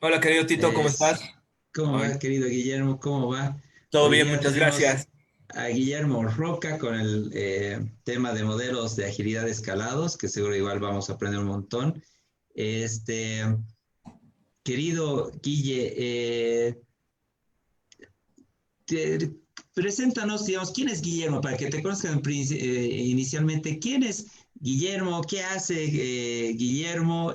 Hola, querido Tito, ¿cómo estás? Es, ¿Cómo Hoy, va, querido Guillermo? ¿Cómo va? todo Hoy bien, día muchas tenemos gracias. a Guillermo Roca con el tema de modelos de agilidad escalados, que seguro igual vamos a aprender un montón. Este, querido Guille, te- preséntanos, digamos, ¿quién es Guillermo? Para que te conozcan inicialmente, ¿quién es Guillermo? ¿Qué hace Guillermo?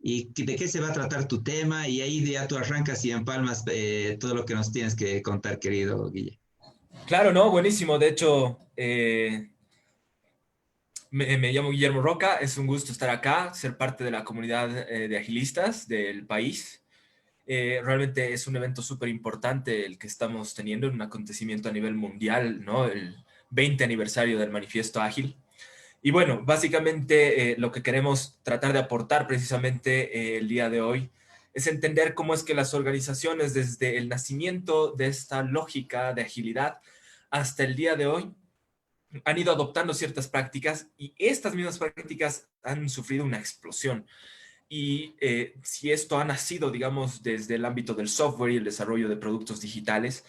Y de qué se va a tratar tu tema. Y ahí ya tú arrancas y empalmas todo lo que nos tienes que contar, querido Guille. Claro, no, buenísimo. De hecho, me llamo Guillermo Roca. Es un gusto estar acá, ser parte de la comunidad de agilistas del país. Realmente es un evento súper importante el que estamos teniendo, un acontecimiento a nivel mundial, ¿no? El 20 aniversario del Manifiesto Ágil. Y bueno, básicamente lo que queremos tratar de aportar precisamente el día de hoy es entender cómo es que las organizaciones desde el nacimiento de esta lógica de agilidad hasta el día de hoy han ido adoptando ciertas prácticas y estas mismas prácticas han sufrido una explosión. Y si esto ha nacido, digamos, desde el ámbito del software y el desarrollo de productos digitales,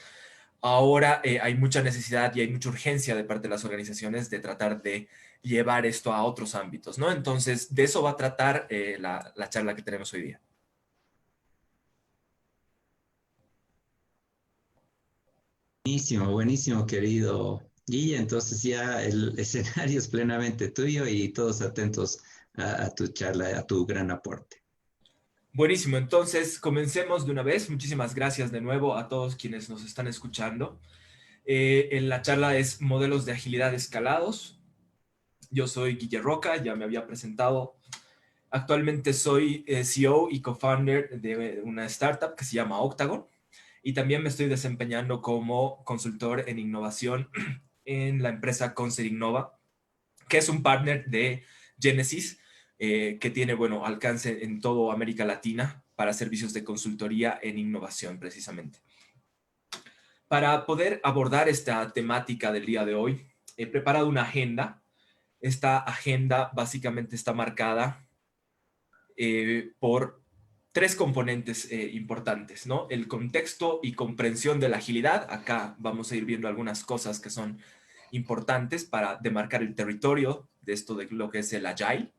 ahora hay mucha necesidad y hay mucha urgencia de parte de las organizaciones de tratar de llevar esto a otros ámbitos, ¿no? Entonces, de eso va a tratar la charla que tenemos hoy día. Buenísimo, buenísimo, querido Guille. Entonces ya el escenario es plenamente tuyo y todos atentos a tu charla, a tu gran aporte. Buenísimo, entonces comencemos de una vez. Muchísimas gracias de nuevo a todos quienes nos están escuchando. En la charla es modelos de agilidad escalados. Yo soy Guille Roca, ya me había presentado. Actualmente soy CEO y co-founder de una startup que se llama Octagon y también me estoy desempeñando como consultor en innovación en la empresa Concert Innova, que es un partner de Genesis, que tiene, bueno, alcance en toda América Latina para servicios de consultoría en innovación, precisamente. Para poder abordar esta temática del día de hoy, he preparado una agenda. Esta agenda básicamente está marcada por tres componentes importantes, ¿no? El contexto y comprensión de la agilidad. Acá vamos a ir viendo algunas cosas que son importantes para demarcar el territorio de esto de lo que es el agile.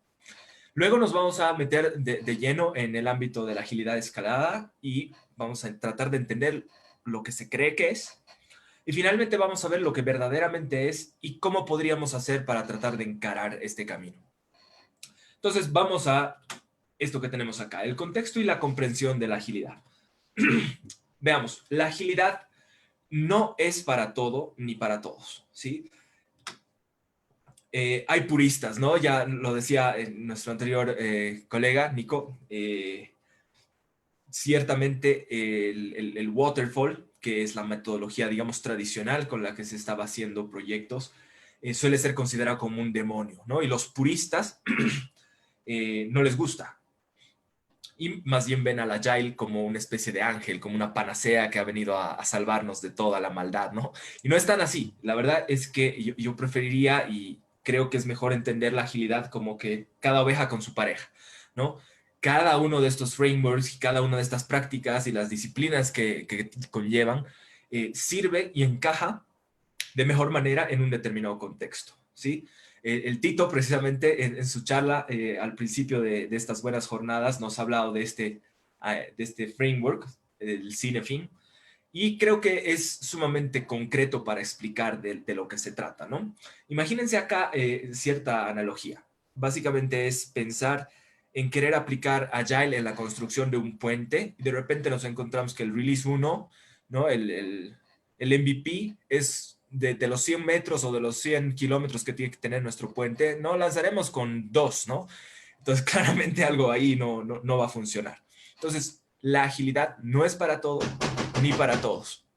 Luego nos vamos a meter de lleno en el ámbito de la agilidad escalada y vamos a tratar de entender lo que se cree que es. Y finalmente vamos a ver lo que verdaderamente es y cómo podríamos hacer para tratar de encarar este camino. Entonces vamos a esto que tenemos acá, el contexto y la comprensión de la agilidad. Veamos, la agilidad no es para todo ni para todos, ¿sí? Hay puristas, ¿no? Ya lo decía nuestro anterior colega, Nico, ciertamente el waterfall, que es la metodología, digamos, tradicional con la que se estaba haciendo proyectos, suele ser considerado como un demonio, ¿no? Y los puristas no les gusta, y más bien ven al Agile como una especie de ángel, como una panacea que ha venido a salvarnos de toda la maldad, ¿no? Y no es tan así. La verdad es que yo preferiría y creo que es mejor entender la agilidad como que cada oveja con su pareja, ¿no? Cada uno de estos frameworks y cada una de estas prácticas y las disciplinas que conllevan sirve y encaja de mejor manera en un determinado contexto, ¿sí? El Tito, precisamente en su charla al principio de estas buenas jornadas, nos ha hablado de este framework, el CINEFIN, y creo que es sumamente concreto para explicar de lo que se trata, ¿no? Imagínense acá cierta analogía. Básicamente es pensar en querer aplicar Agile en la construcción de un puente y de repente nos encontramos que el Release uno, ¿no? El MVP es de los 100 metros o de los 100 kilómetros que tiene que tener nuestro puente, no lanzaremos con dos, ¿no? Entonces, claramente algo ahí no va a funcionar. Entonces, la agilidad no es para todo ni para todos.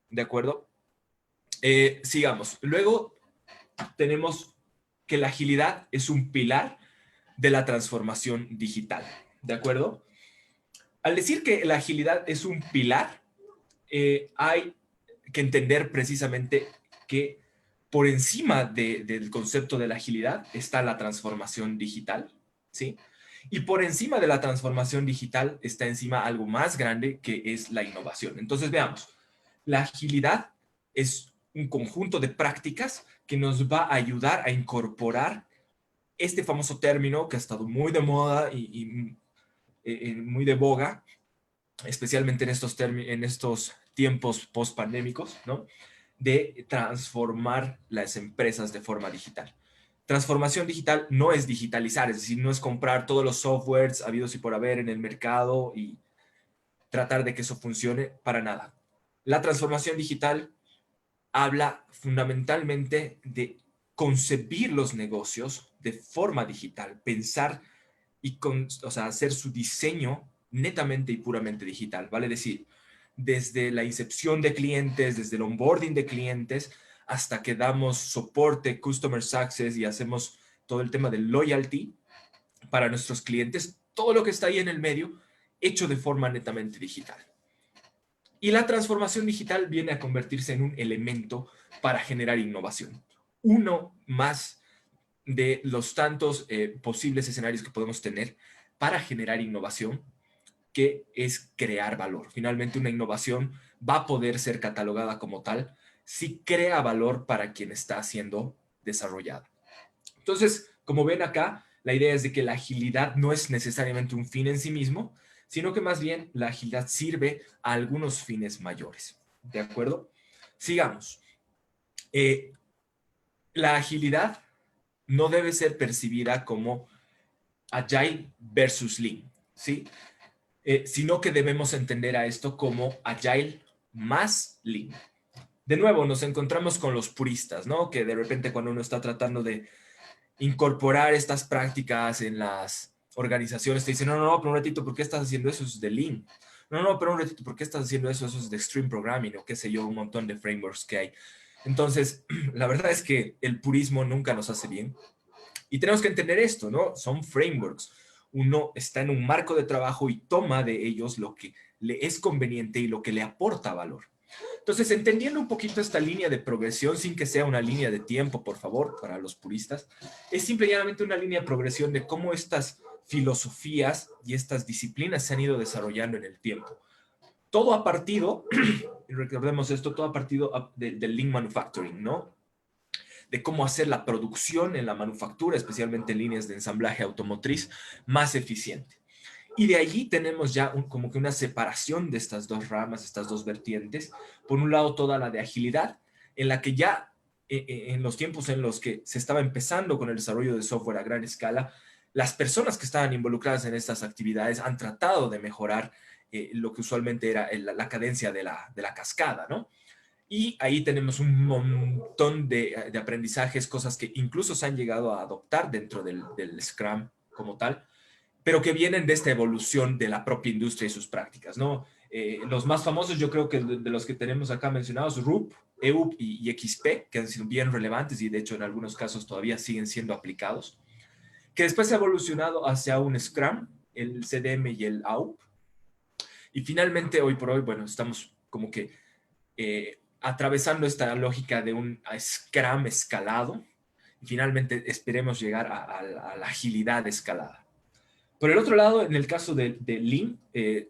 ¿De acuerdo? Sigamos. Luego tenemos que la agilidad es un pilar de la transformación digital. ¿De acuerdo? Al decir que la agilidad es un pilar, hay que entender precisamente que por encima del concepto de la agilidad está la transformación digital, ¿sí? Y por encima de la transformación digital está encima algo más grande que es la innovación. Entonces veamos, la agilidad es un conjunto de prácticas que nos va a ayudar a incorporar este famoso término que ha estado muy de moda y muy de boga, especialmente en estos tiempos post-pandémicos, ¿no? De transformar las empresas de forma digital. Transformación digital no es digitalizar, es decir, no es comprar todos los softwares habidos y por haber en el mercado y tratar de que eso funcione para nada. La transformación digital habla fundamentalmente de concebir los negocios de forma digital, pensar o sea, hacer su diseño netamente y puramente digital, vale decir, desde la incepción de clientes, desde el onboarding de clientes, hasta que damos soporte, customer success y hacemos todo el tema de loyalty para nuestros clientes, todo lo que está ahí en el medio, hecho de forma netamente digital. Y la transformación digital viene a convertirse en un elemento para generar innovación. Uno más de los tantos posibles escenarios que podemos tener para generar innovación, que es crear valor. Finalmente, una innovación va a poder ser catalogada como tal si crea valor para quien está siendo desarrollada. Entonces, como ven acá, la idea es de que la agilidad no es necesariamente un fin en sí mismo, sino que más bien la agilidad sirve a algunos fines mayores. ¿De acuerdo? Sigamos. La agilidad no debe ser percibida como Agile versus Lean, ¿sí? Sino que debemos entender a esto como Agile más Lean. De nuevo, nos encontramos con los puristas, ¿no? Que de repente cuando uno está tratando de incorporar estas prácticas en las organizaciones, te dicen, no, no, no, pero un ratito, ¿por qué estás haciendo eso? Eso es de Lean. No, no, pero un ratito, ¿por qué estás haciendo eso? Eso es de Extreme Programming o qué sé yo, un montón de frameworks que hay. Entonces, la verdad es que el purismo nunca nos hace bien. Y tenemos que entender esto, ¿no? Son frameworks. Uno está en un marco de trabajo y toma de ellos lo que le es conveniente y lo que le aporta valor. Entonces, entendiendo un poquito esta línea de progresión, sin que sea una línea de tiempo, por favor, para los puristas, es simplemente una línea de progresión de cómo estas filosofías y estas disciplinas se han ido desarrollando en el tiempo. Todo ha partido, y recordemos esto, todo ha partido del Lean Manufacturing, ¿no? De cómo hacer la producción en la manufactura, especialmente en líneas de ensamblaje automotriz, más eficiente. Y de allí tenemos ya como que una separación de estas dos ramas, estas dos vertientes. Por un lado, toda la de agilidad, en la que ya en los tiempos en los que se estaba empezando con el desarrollo de software a gran escala, las personas que estaban involucradas en estas actividades han tratado de mejorar lo que usualmente era la cadencia de la cascada, ¿no? Y ahí tenemos un montón de aprendizajes, cosas que incluso se han llegado a adoptar dentro del Scrum como tal, pero que vienen de esta evolución de la propia industria y sus prácticas, ¿no? Los más famosos, yo creo que de los que tenemos acá mencionados, RUP, EUP y XP, que han sido bien relevantes y de hecho en algunos casos todavía siguen siendo aplicados, que después se ha evolucionado hacia un Scrum, el CDM y el AUP. Y finalmente, hoy por hoy, bueno, estamos como que atravesando esta lógica de un Scrum escalado y finalmente esperemos llegar a la agilidad escalada. Por el otro lado, en el caso de Lean,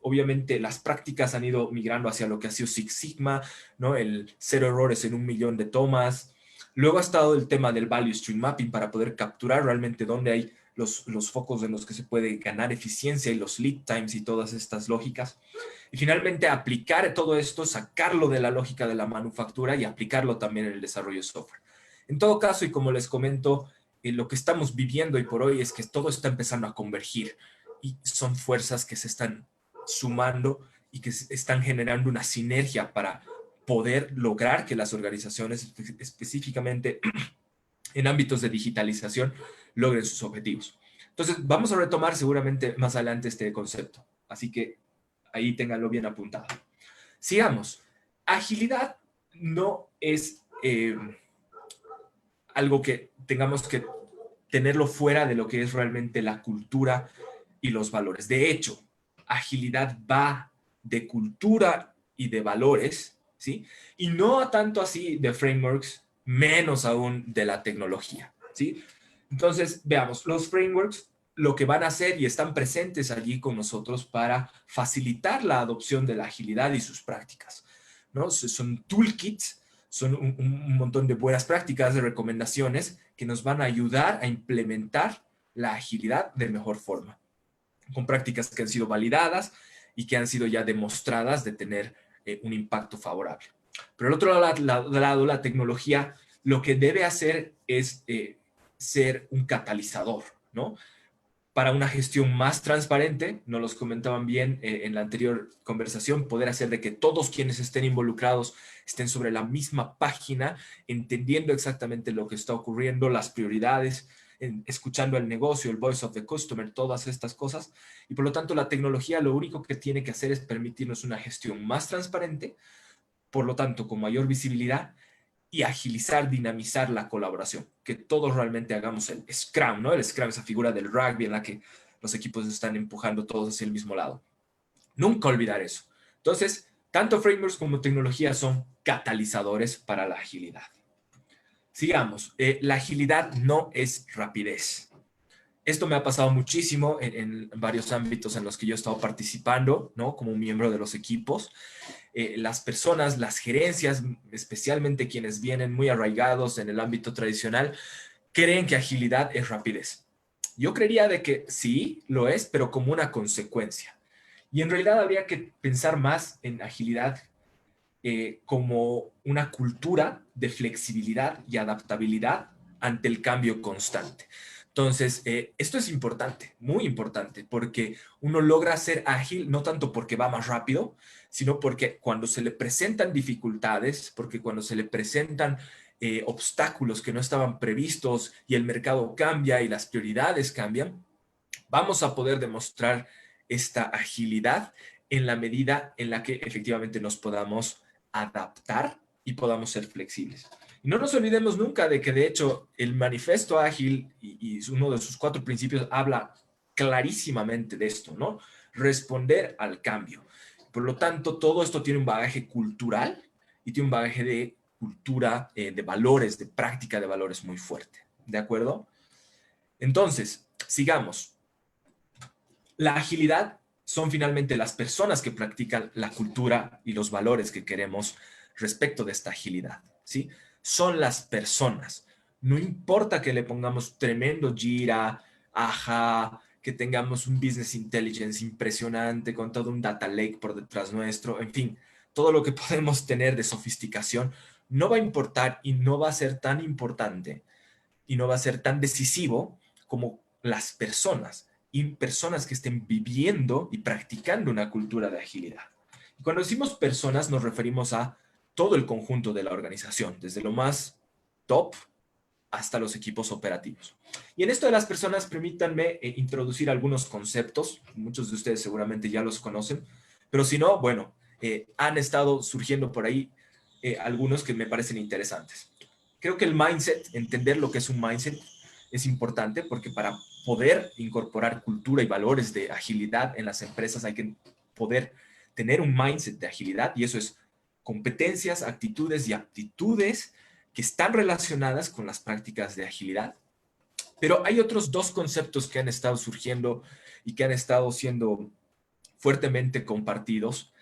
obviamente las prácticas han ido migrando hacia lo que ha sido Six Sigma, ¿no? El 0 errores en 1 millón de tomas. Luego ha estado el tema del Value Stream Mapping para poder capturar realmente dónde hay los focos en los que se puede ganar eficiencia y los lead times y todas estas lógicas. Y finalmente aplicar todo esto, sacarlo de la lógica de la manufactura y aplicarlo también en el desarrollo de software. En todo caso, y como les comento, lo que estamos viviendo hoy por hoy es que todo está empezando a convergir y son fuerzas que se están sumando y que están generando una sinergia para poder lograr que las organizaciones, específicamente en ámbitos de digitalización, logren sus objetivos. Entonces, vamos a retomar seguramente más adelante este concepto. Así que ahí ténganlo bien apuntado. Sigamos. Agilidad no es algo que tengamos que tenerlo fuera de lo que es realmente la cultura y los valores. De hecho, agilidad va de cultura y de valores, ¿sí? Y no tanto así de frameworks, menos aún de la tecnología, ¿sí? Entonces, veamos, los frameworks lo que van a hacer y están presentes allí con nosotros para facilitar la adopción de la agilidad y sus prácticas, ¿no? Son toolkits, son un montón de buenas prácticas, de recomendaciones que nos van a ayudar a implementar la agilidad de mejor forma, con prácticas que han sido validadas y que han sido ya demostradas de tener un impacto favorable. Pero al otro lado, la tecnología lo que debe hacer es ser un catalizador, ¿no? Para una gestión más transparente, nos los comentaban bien en la anterior conversación, poder hacer de que todos quienes estén involucrados estén sobre la misma página, entendiendo exactamente lo que está ocurriendo, las prioridades, escuchando el negocio, el voice of the customer, todas estas cosas. Y por lo tanto, la tecnología lo único que tiene que hacer es permitirnos una gestión más transparente, por lo tanto, con mayor visibilidad y agilizar, dinamizar la colaboración, que todos realmente hagamos el Scrum, ¿no? El Scrum, esa figura del rugby en la que los equipos están empujando todos hacia el mismo lado. Nunca olvidar eso. Entonces, tanto frameworks como tecnología son catalizadores para la agilidad. Sigamos. La agilidad no es rapidez. Esto me ha pasado muchísimo en varios ámbitos en los que yo he estado participando, ¿no? Como miembro de los equipos. Las personas, las gerencias, especialmente quienes vienen muy arraigados en el ámbito tradicional, creen que agilidad es rapidez. Yo creería de que sí, lo es, pero como una consecuencia. Y en realidad habría que pensar más en agilidad como una cultura de flexibilidad y adaptabilidad ante el cambio constante. Entonces, esto es importante, muy importante, porque uno logra ser ágil no tanto porque va más rápido, sino porque cuando se le presentan dificultades, porque cuando se le presentan obstáculos que no estaban previstos y el mercado cambia y las prioridades cambian, vamos a poder demostrar esta agilidad en la medida en la que efectivamente nos podamos adaptar y podamos ser flexibles. Y no nos olvidemos nunca de que, de hecho, el manifiesto ágil y uno de sus 4 principios habla clarísimamente de esto, ¿no? Responder al cambio. Por lo tanto, todo esto tiene un bagaje cultural y tiene un bagaje de cultura, de valores, de práctica de valores muy fuerte. ¿De acuerdo? Entonces, sigamos. La agilidad son finalmente las personas que practican la cultura y los valores que queremos respecto de esta agilidad, ¿sí? Son las personas. No importa que le pongamos tremendo Jira, Aja, que tengamos un business intelligence impresionante con todo un data lake por detrás nuestro, en fin, todo lo que podemos tener de sofisticación no va a importar y no va a ser tan importante y no va a ser tan decisivo como las personas y personas que estén viviendo y practicando una cultura de agilidad. Y cuando decimos personas nos referimos a todo el conjunto de la organización, desde lo más top hasta los equipos operativos. Y en esto de las personas, permítanme introducir algunos conceptos, muchos de ustedes seguramente ya los conocen, pero si no, bueno, han estado surgiendo por ahí algunos que me parecen interesantes. Creo que el mindset, entender lo que es un mindset, es importante porque para poder incorporar cultura y valores de agilidad en las empresas hay que poder tener un mindset de agilidad y eso es competencias, actitudes y aptitudes que están relacionadas con las prácticas de agilidad. Pero hay otros 2 conceptos que han estado surgiendo y que han estado siendo fuertemente compartidos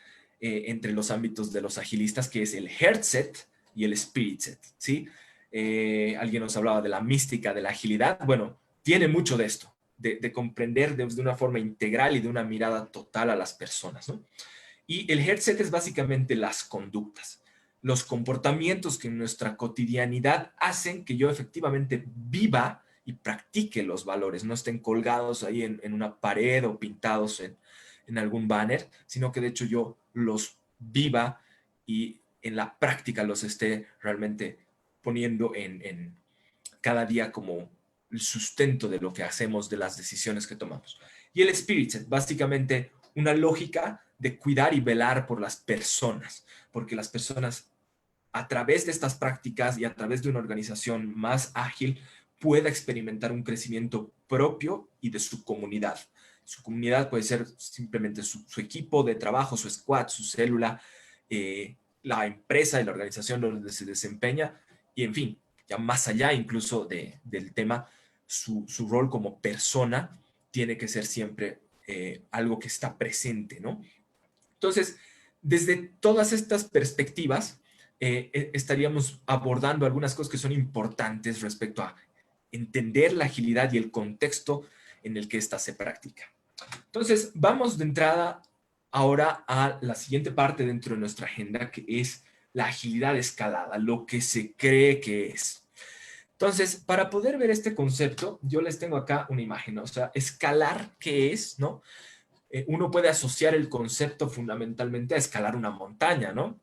entre los ámbitos de los agilistas, que es el heart set y el spirit set, ¿sí? Alguien nos hablaba de la mística de la agilidad. Bueno, tiene mucho de esto, de comprender de una forma integral y de una mirada total a las personas, ¿no? Y el heart set es básicamente las conductas, los comportamientos que en nuestra cotidianidad hacen que yo efectivamente viva y practique los valores, no estén colgados ahí en una pared o pintados en algún banner, sino que de hecho yo los viva y en la práctica los esté realmente poniendo en cada día como el sustento de lo que hacemos, de las decisiones que tomamos. Y el spirit set, básicamente una lógica de cuidar y velar por las personas, porque las personas a través de estas prácticas y a través de una organización más ágil pueda experimentar un crecimiento propio y de su comunidad. Su comunidad puede ser simplemente su equipo de trabajo, su squad, su célula, la empresa y la organización donde se desempeña y en fin, ya más allá incluso del tema, su rol como persona tiene que ser siempre algo que está presente, ¿no? Entonces, desde todas estas perspectivas, estaríamos abordando algunas cosas que son importantes respecto a entender la agilidad y el contexto en el que ésta se practica. Entonces, vamos de entrada ahora a la siguiente parte dentro de nuestra agenda, que es la agilidad escalada, lo que se cree que es. Entonces, para poder ver este concepto, yo les tengo acá una imagen, ¿no? O sea, escalar, ¿qué es, no? Uno puede asociar el concepto fundamentalmente a escalar una montaña, ¿no?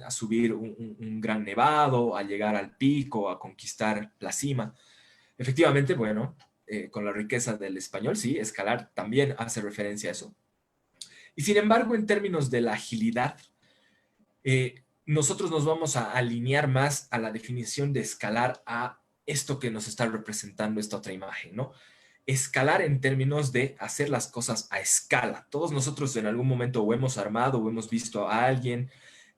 A subir un gran nevado, a llegar al pico, a conquistar la cima. Efectivamente, bueno, con la riqueza del español, sí, escalar también hace referencia a eso. Y sin embargo, en términos de la agilidad, nosotros nos vamos a alinear más a la definición de escalar a esto que nos está representando esta otra imagen, ¿no? Escalar en términos de hacer las cosas a escala. Todos nosotros en algún momento o hemos armado o hemos visto a alguien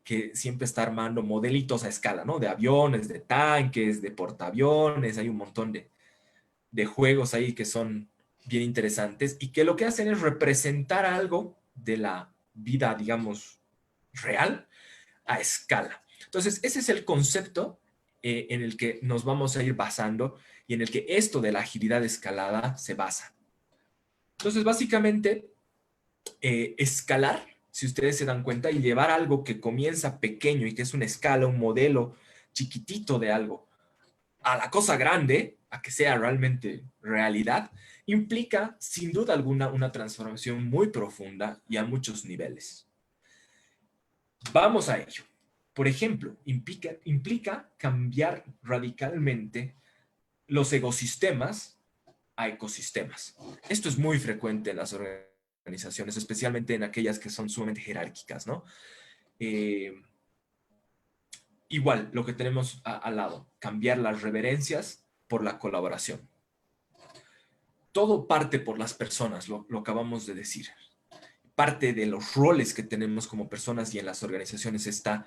que siempre está armando modelitos a escala, ¿no? De aviones, de tanques, de portaaviones, hay un montón de juegos ahí que son bien interesantes y que lo que hacen es representar algo de la vida, digamos, real a escala. Entonces, ese es el concepto en el que nos vamos a ir basando y en el que esto de la agilidad escalada se basa. Entonces, básicamente, escalar, si ustedes se dan cuenta, y llevar algo que comienza pequeño y que es una escala, un modelo chiquitito de algo, a la cosa grande, a que sea realmente realidad, implica sin duda alguna una transformación muy profunda y a muchos niveles. Vamos a ello. Por ejemplo, implica cambiar radicalmente los ecosistemas a ecosistemas. Esto es muy frecuente en las organizaciones, especialmente en aquellas que son sumamente jerárquicas, ¿no? Igual, lo que tenemos al lado, cambiar las reverencias por la colaboración. Todo parte por las personas, lo acabamos de decir. Parte de los roles que tenemos como personas y en las organizaciones está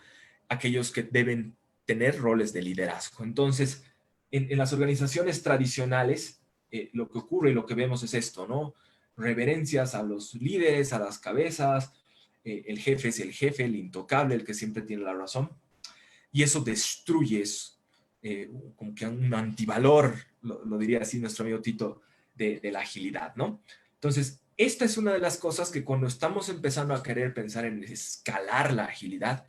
aquellos que deben tener roles de liderazgo. Entonces, en las organizaciones tradicionales, lo que ocurre y lo que vemos es esto, ¿no? Reverencias a los líderes, a las cabezas, el jefe es el jefe, el intocable, el que siempre tiene la razón, y eso destruye como que un antivalor, lo diría así nuestro amigo Tito, de la agilidad, ¿no? Entonces, esta es una de las cosas que cuando estamos empezando a querer pensar en escalar la agilidad,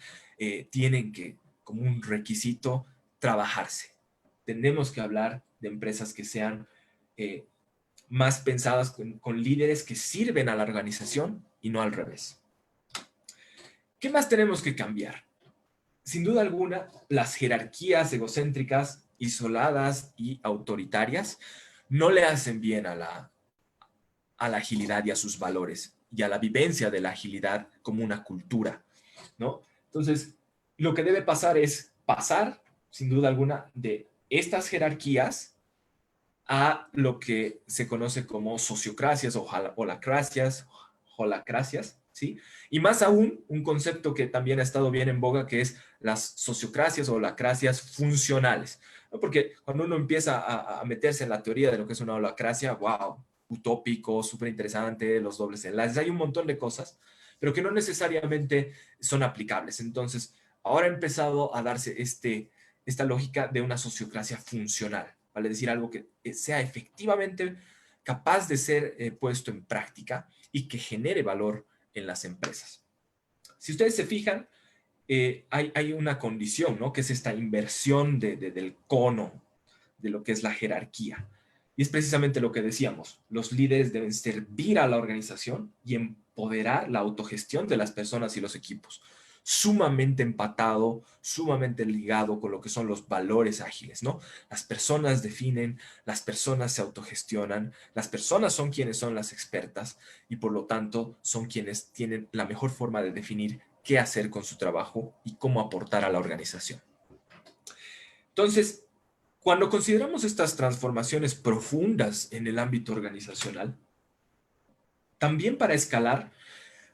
tienen que, como un requisito, trabajarse. Tenemos que hablar de empresas que sean más pensadas con líderes que sirven a la organización y no al revés. ¿Qué más tenemos que cambiar? Sin duda alguna, las jerarquías egocéntricas, isoladas y autoritarias no le hacen bien a la agilidad y a sus valores y a la vivencia de la agilidad como una cultura, ¿no? Entonces, lo que debe pasar es pasar, sin duda alguna, de estas jerarquías a lo que se conoce como sociocracias o holacracias, ¿sí? Y más aún, un concepto que también ha estado bien en boga, que es las sociocracias o holacracias funcionales, ¿no? Porque cuando uno empieza a meterse en la teoría de lo que es una holacracia, wow, utópico, súper interesante, los dobles enlaces, hay un montón de cosas, pero que no necesariamente son aplicables. Entonces, ahora ha empezado a darse esta lógica de una sociocracia funcional, ¿vale? Es decir, algo que sea efectivamente capaz de ser puesto en práctica y que genere valor en las empresas. Si ustedes se fijan, hay una condición, ¿no? Que es esta inversión del cono de lo que es la jerarquía. Y es precisamente lo que decíamos, los líderes deben servir a la organización y empoderar la autogestión de las personas y los equipos. Sumamente empatado, sumamente ligado con lo que son los valores ágiles, ¿no? Las personas definen, las personas se autogestionan, las personas son quienes son las expertas y por lo tanto son quienes tienen la mejor forma de definir qué hacer con su trabajo y cómo aportar a la organización. Entonces, cuando consideramos estas transformaciones profundas en el ámbito organizacional, también para escalar,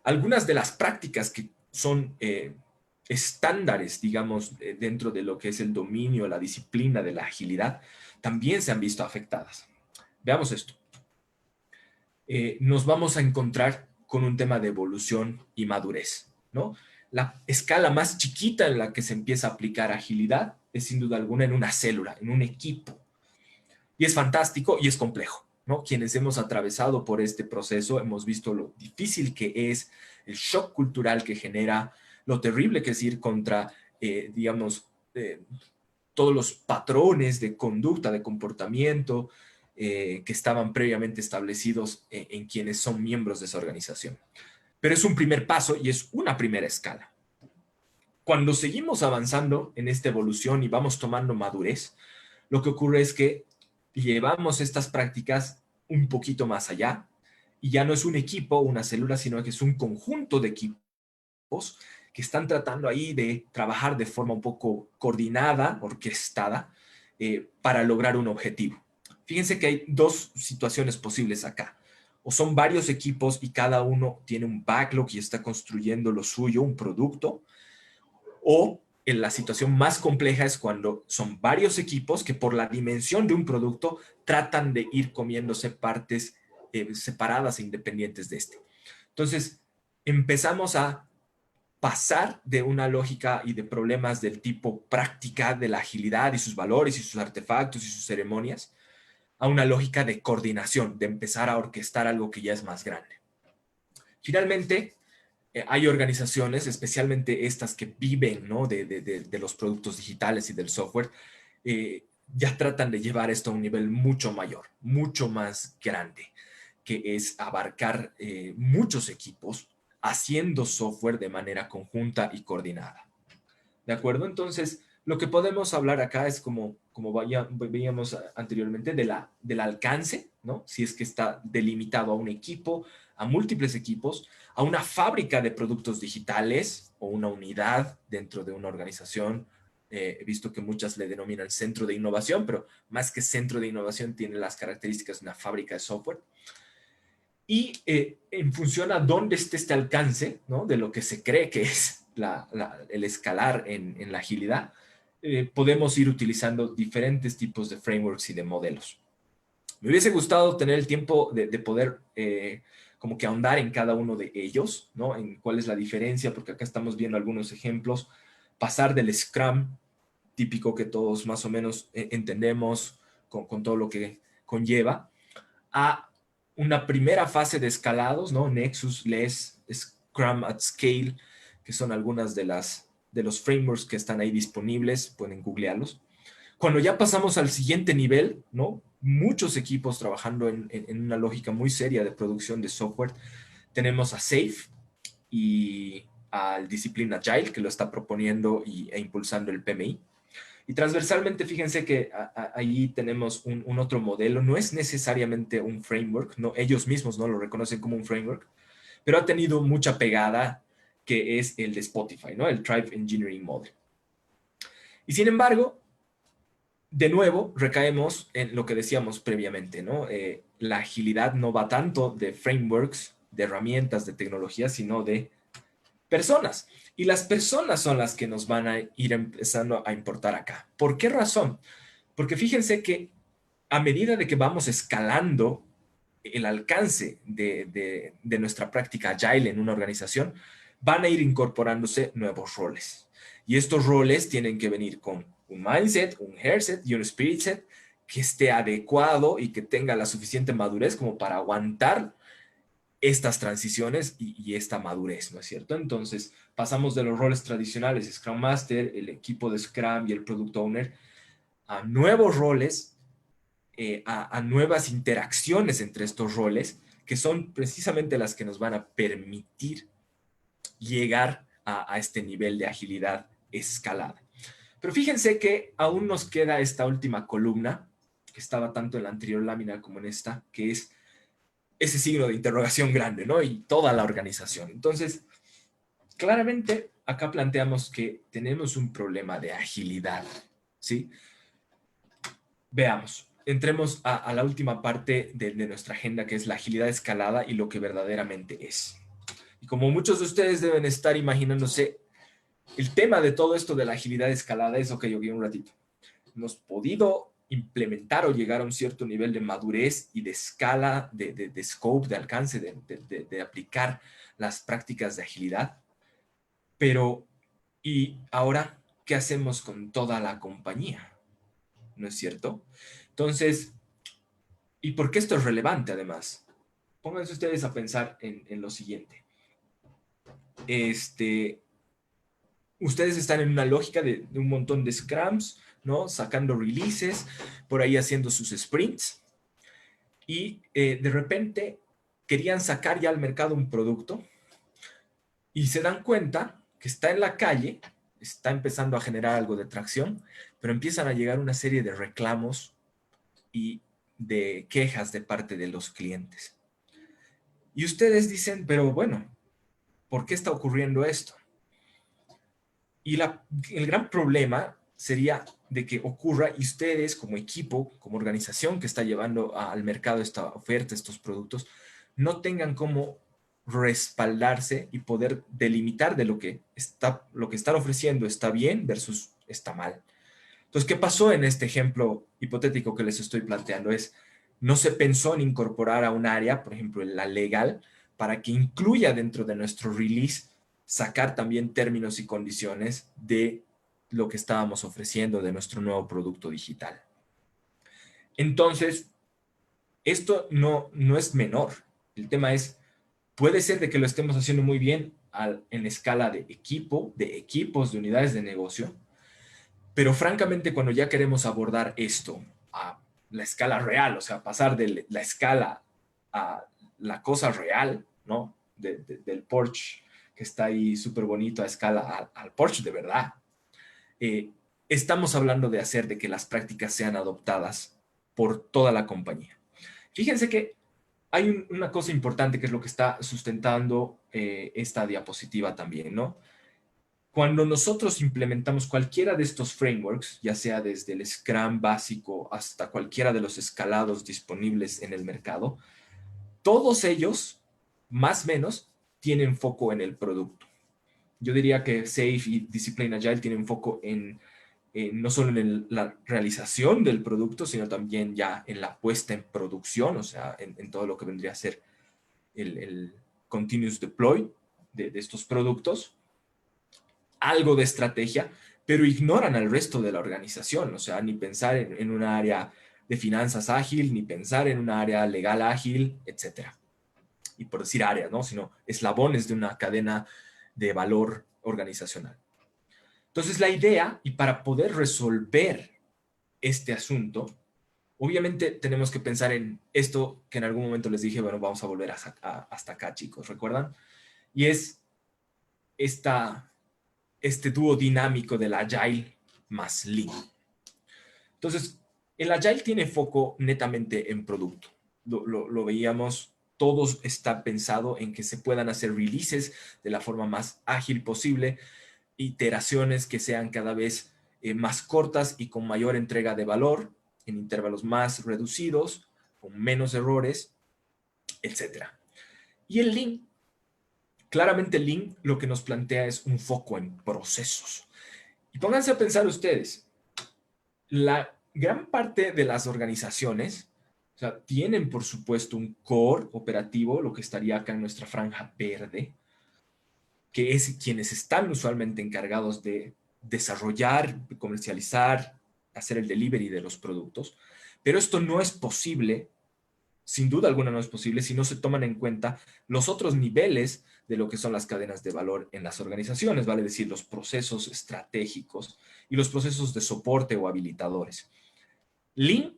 algunas de las prácticas que son estándares, digamos, dentro de lo que es el dominio, la disciplina de la agilidad, también se han visto afectadas. Veamos esto. nos vamos a encontrar con un tema de evolución y madurez, ¿no? La escala más chiquita en la que se empieza a aplicar agilidad es sin duda alguna en una célula, en un equipo. Y es fantástico y es complejo, ¿no? Quienes hemos atravesado por este proceso hemos visto lo difícil que es, el shock cultural que genera, lo terrible que es ir contra, digamos, todos los patrones de conducta, de comportamiento que estaban previamente establecidos en quienes son miembros de esa organización. Pero es un primer paso y es una primera escala. Cuando seguimos avanzando en esta evolución y vamos tomando madurez, lo que ocurre es que llevamos estas prácticas un poquito más allá y ya no es un equipo, una célula, sino que es un conjunto de equipos que están tratando ahí de trabajar de forma un poco coordinada, orquestada, para lograr un objetivo. Fíjense que hay dos situaciones posibles acá. O son varios equipos y cada uno tiene un backlog y está construyendo lo suyo, un producto, o en la situación más compleja es cuando son varios equipos que por la dimensión de un producto tratan de ir comiéndose partes separadas e independientes de este. Entonces, empezamos a pasar de una lógica y de problemas del tipo práctica de la agilidad y sus valores y sus artefactos y sus ceremonias a una lógica de coordinación, de empezar a orquestar algo que ya es más grande. Finalmente, hay organizaciones, especialmente estas que viven, ¿no?, de los productos digitales y del software, ya tratan de llevar esto a un nivel mucho mayor, mucho más grande, que es abarcar muchos equipos haciendo software de manera conjunta y coordinada. ¿De acuerdo? Entonces, lo que podemos hablar acá es como veíamos anteriormente, del alcance, ¿no? Si es que está delimitado a un equipo, a múltiples equipos, a una fábrica de productos digitales o una unidad dentro de una organización. He visto que muchas le denominan centro de innovación, pero más que centro de innovación tiene las características de una fábrica de software. Y en función a dónde esté este alcance, ¿no?, de lo que se cree que es el escalar en la agilidad, podemos ir utilizando diferentes tipos de frameworks y de modelos. Me hubiese gustado tener el tiempo de poder como que ahondar en cada uno de ellos, ¿no?, en cuál es la diferencia, porque acá estamos viendo algunos ejemplos. Pasar del Scrum típico que todos más o menos entendemos con todo lo que conlleva, a una primera fase de escalados, ¿no? Nexus, LESS, Scrum at Scale, que son algunas de los frameworks que están ahí disponibles, pueden googlearlos. Cuando ya pasamos al siguiente nivel, ¿no?, muchos equipos trabajando en una lógica muy seria de producción de software, tenemos a SAFe y al Discipline Agile, que lo está proponiendo e impulsando el PMI. Y transversalmente, fíjense que ahí tenemos un otro modelo. No es necesariamente un framework, no, ellos mismos no lo reconocen como un framework, pero ha tenido mucha pegada, que es el de Spotify, ¿no?, el Thrive Engineering Model. Y sin embargo, de nuevo, recaemos en lo que decíamos previamente, ¿no? La agilidad no va tanto de frameworks, de herramientas, de tecnologías, sino de personas. Y las personas son las que nos van a ir empezando a importar acá. ¿Por qué razón? Porque fíjense que a medida de que vamos escalando el alcance de nuestra práctica agile en una organización, van a ir incorporándose nuevos roles. Y estos roles tienen que venir con un mindset, un hairset y un spirit set que esté adecuado y que tenga la suficiente madurez como para aguantar estas transiciones y esta madurez, ¿no es cierto? Entonces, pasamos de los roles tradicionales, Scrum Master, el equipo de Scrum y el Product Owner, a nuevos roles, a nuevas interacciones entre estos roles, que son precisamente las que nos van a permitir llegar a este nivel de agilidad escalada. Pero fíjense que aún nos queda esta última columna, que estaba tanto en la anterior lámina como en esta, que es ese signo de interrogación grande, ¿no? Y toda la organización. Entonces, claramente, acá planteamos que tenemos un problema de agilidad, ¿sí? Veamos, entremos a la última parte de nuestra agenda, que es la agilidad escalada y lo que verdaderamente es. Y como muchos de ustedes deben estar imaginándose, el tema de todo esto de la agilidad escalada es, ok, un ratito. Hemos podido implementar o llegar a un cierto nivel de madurez y de escala, de scope, de alcance, de aplicar las prácticas de agilidad. Pero, ¿y ahora qué hacemos con toda la compañía? ¿No es cierto? Entonces, ¿y por qué esto es relevante además? Pónganse ustedes a pensar en lo siguiente. Ustedes están en una lógica de un montón de scrums, ¿no? Sacando releases, por ahí haciendo sus sprints, y de repente querían sacar ya al mercado un producto y se dan cuenta que está en la calle, está empezando a generar algo de tracción, pero empiezan a llegar una serie de reclamos y de quejas de parte de los clientes. Y ustedes dicen, pero bueno, ¿por qué está ocurriendo esto? Y el gran problema sería de que ocurra y ustedes como equipo, como organización que está llevando al mercado esta oferta, estos productos, no tengan cómo respaldarse y poder delimitar de lo que están ofreciendo está bien versus está mal. Entonces, ¿qué pasó en este ejemplo hipotético que les estoy planteando? No se pensó en incorporar a un área, por ejemplo, la legal, para que incluya dentro de nuestro release sacar también términos y condiciones de lo que estábamos ofreciendo de nuestro nuevo producto digital. Entonces, esto no es menor. El tema es, puede ser de que lo estemos haciendo muy bien en escala de equipo, de equipos, de unidades de negocio, pero francamente cuando ya queremos abordar esto a la escala real, o sea, pasar de la escala a la cosa real, ¿no? Del Porsche que está ahí súper bonito a escala al Porsche de verdad. Estamos hablando de hacer de que las prácticas sean adoptadas por toda la compañía. Fíjense que hay una cosa importante que es lo que está sustentando esta diapositiva también, ¿no? Cuando nosotros implementamos cualquiera de estos frameworks, ya sea desde el Scrum básico hasta cualquiera de los escalados disponibles en el mercado, todos ellos, más o menos, tienen foco en el producto. Yo diría que Safe y Discipline Agile tienen foco no solo en la realización del producto, sino también ya en la puesta en producción, o sea, en todo lo que vendría a ser el continuous deploy de estos productos. Algo de estrategia, pero ignoran al resto de la organización, o sea, ni pensar en un área de finanzas ágil, ni pensar en un área legal ágil, etcétera. Y por decir áreas, ¿no? Sino eslabones de una cadena de valor organizacional. Entonces, la idea, y para poder resolver este asunto, obviamente tenemos que pensar en esto que en algún momento les dije, bueno, vamos a volver hasta acá, chicos, ¿recuerdan? Y es este dúo dinámico del Agile más Lean. Entonces, el Agile tiene foco netamente en producto. Lo veíamos, todo está pensado en que se puedan hacer releases de la forma más ágil posible, iteraciones que sean cada vez más cortas y con mayor entrega de valor, en intervalos más reducidos, con menos errores, etc. Y el Lean, claramente el Lean lo que nos plantea es un foco en procesos. Y pónganse a pensar ustedes, la gran parte de las organizaciones, o sea, tienen por supuesto un core operativo, lo que estaría acá en nuestra franja verde, que es quienes están usualmente encargados de desarrollar, comercializar, hacer el delivery de los productos. Pero esto no es posible, sin duda alguna no es posible, si no se toman en cuenta los otros niveles de lo que son las cadenas de valor en las organizaciones, vale decir, los procesos estratégicos y los procesos de soporte o habilitadores. Lean,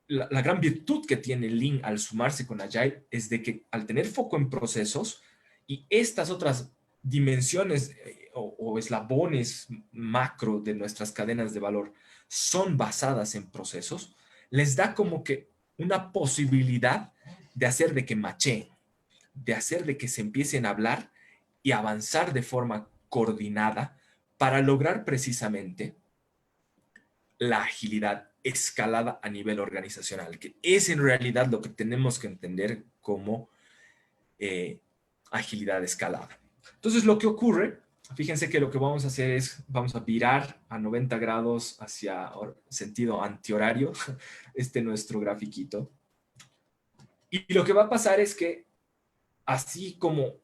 la gran virtud que tiene Lean al sumarse con Agile es de que al tener foco en procesos y estas otras dimensiones o eslabones macro de nuestras cadenas de valor son basadas en procesos, les da como que una posibilidad de hacer de que macheen, de hacer de que se empiecen a hablar y avanzar de forma coordinada para lograr precisamente la agilidad escalada a nivel organizacional, que es en realidad lo que tenemos que entender como agilidad escalada. Entonces, lo que ocurre Fíjense que lo que vamos a hacer es, vamos a virar a 90 grados hacia sentido antihorario, nuestro grafiquito. Y lo que va a pasar es que, así como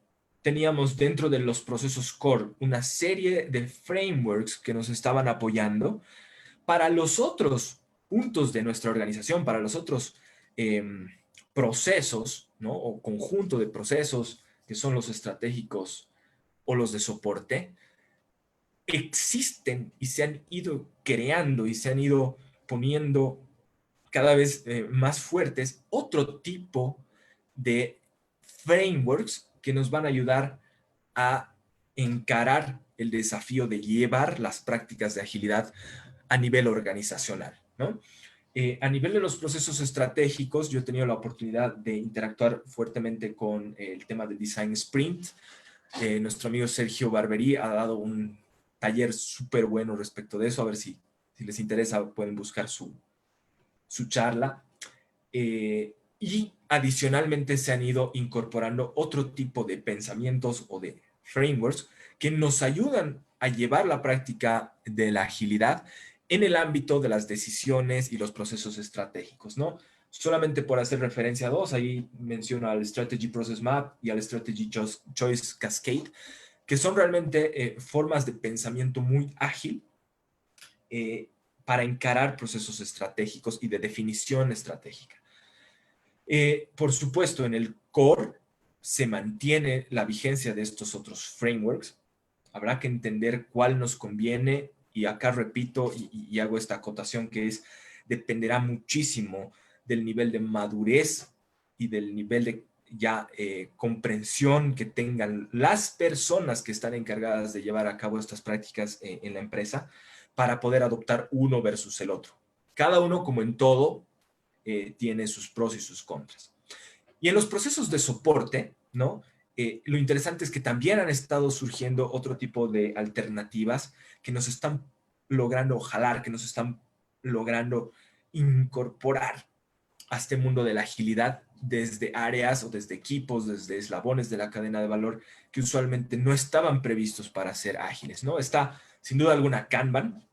teníamos dentro de los procesos core una serie de frameworks que nos estaban apoyando, para los otros puntos de nuestra organización, para los otros eh, procesos, ¿no? O conjunto de procesos que son los estratégicos o los de soporte, existen y se han ido creando y se han ido poniendo cada vez más fuertes otro tipo de frameworks que nos van a ayudar a encarar el desafío de llevar las prácticas de agilidad a nivel organizacional, ¿no? A nivel de los procesos estratégicos, yo he tenido la oportunidad de interactuar fuertemente con el tema del Design Sprint. Nuestro amigo Sergio Barberí ha dado un taller súper bueno respecto de eso. A ver si les interesa, pueden buscar su charla. Y adicionalmente se han ido incorporando otro tipo de pensamientos o de frameworks que nos ayudan a llevar la práctica de la agilidad en el ámbito de las decisiones y los procesos estratégicos, ¿no? Solamente por hacer referencia a dos, ahí menciono al Strategy Process Map y al Strategy Choice Cascade, que son realmente formas de pensamiento muy ágil para encarar procesos estratégicos y de definición estratégica. Por supuesto, en el core se mantiene la vigencia de estos otros frameworks. Habrá que entender cuál nos conviene y acá repito y hago esta acotación que es, dependerá muchísimo del nivel de madurez y del nivel de ya comprensión que tengan las personas que están encargadas de llevar a cabo estas prácticas en la empresa para poder adoptar uno versus el otro. Cada uno, como en todo, tiene sus pros y sus contras. Y en los procesos de soporte, ¿no? Lo interesante es que también han estado surgiendo otro tipo de alternativas que nos están logrando jalar, que nos están logrando incorporar a este mundo de la agilidad desde áreas o desde equipos, desde eslabones de la cadena de valor que usualmente no estaban previstos para ser ágiles, ¿no? Está sin duda alguna Kanban.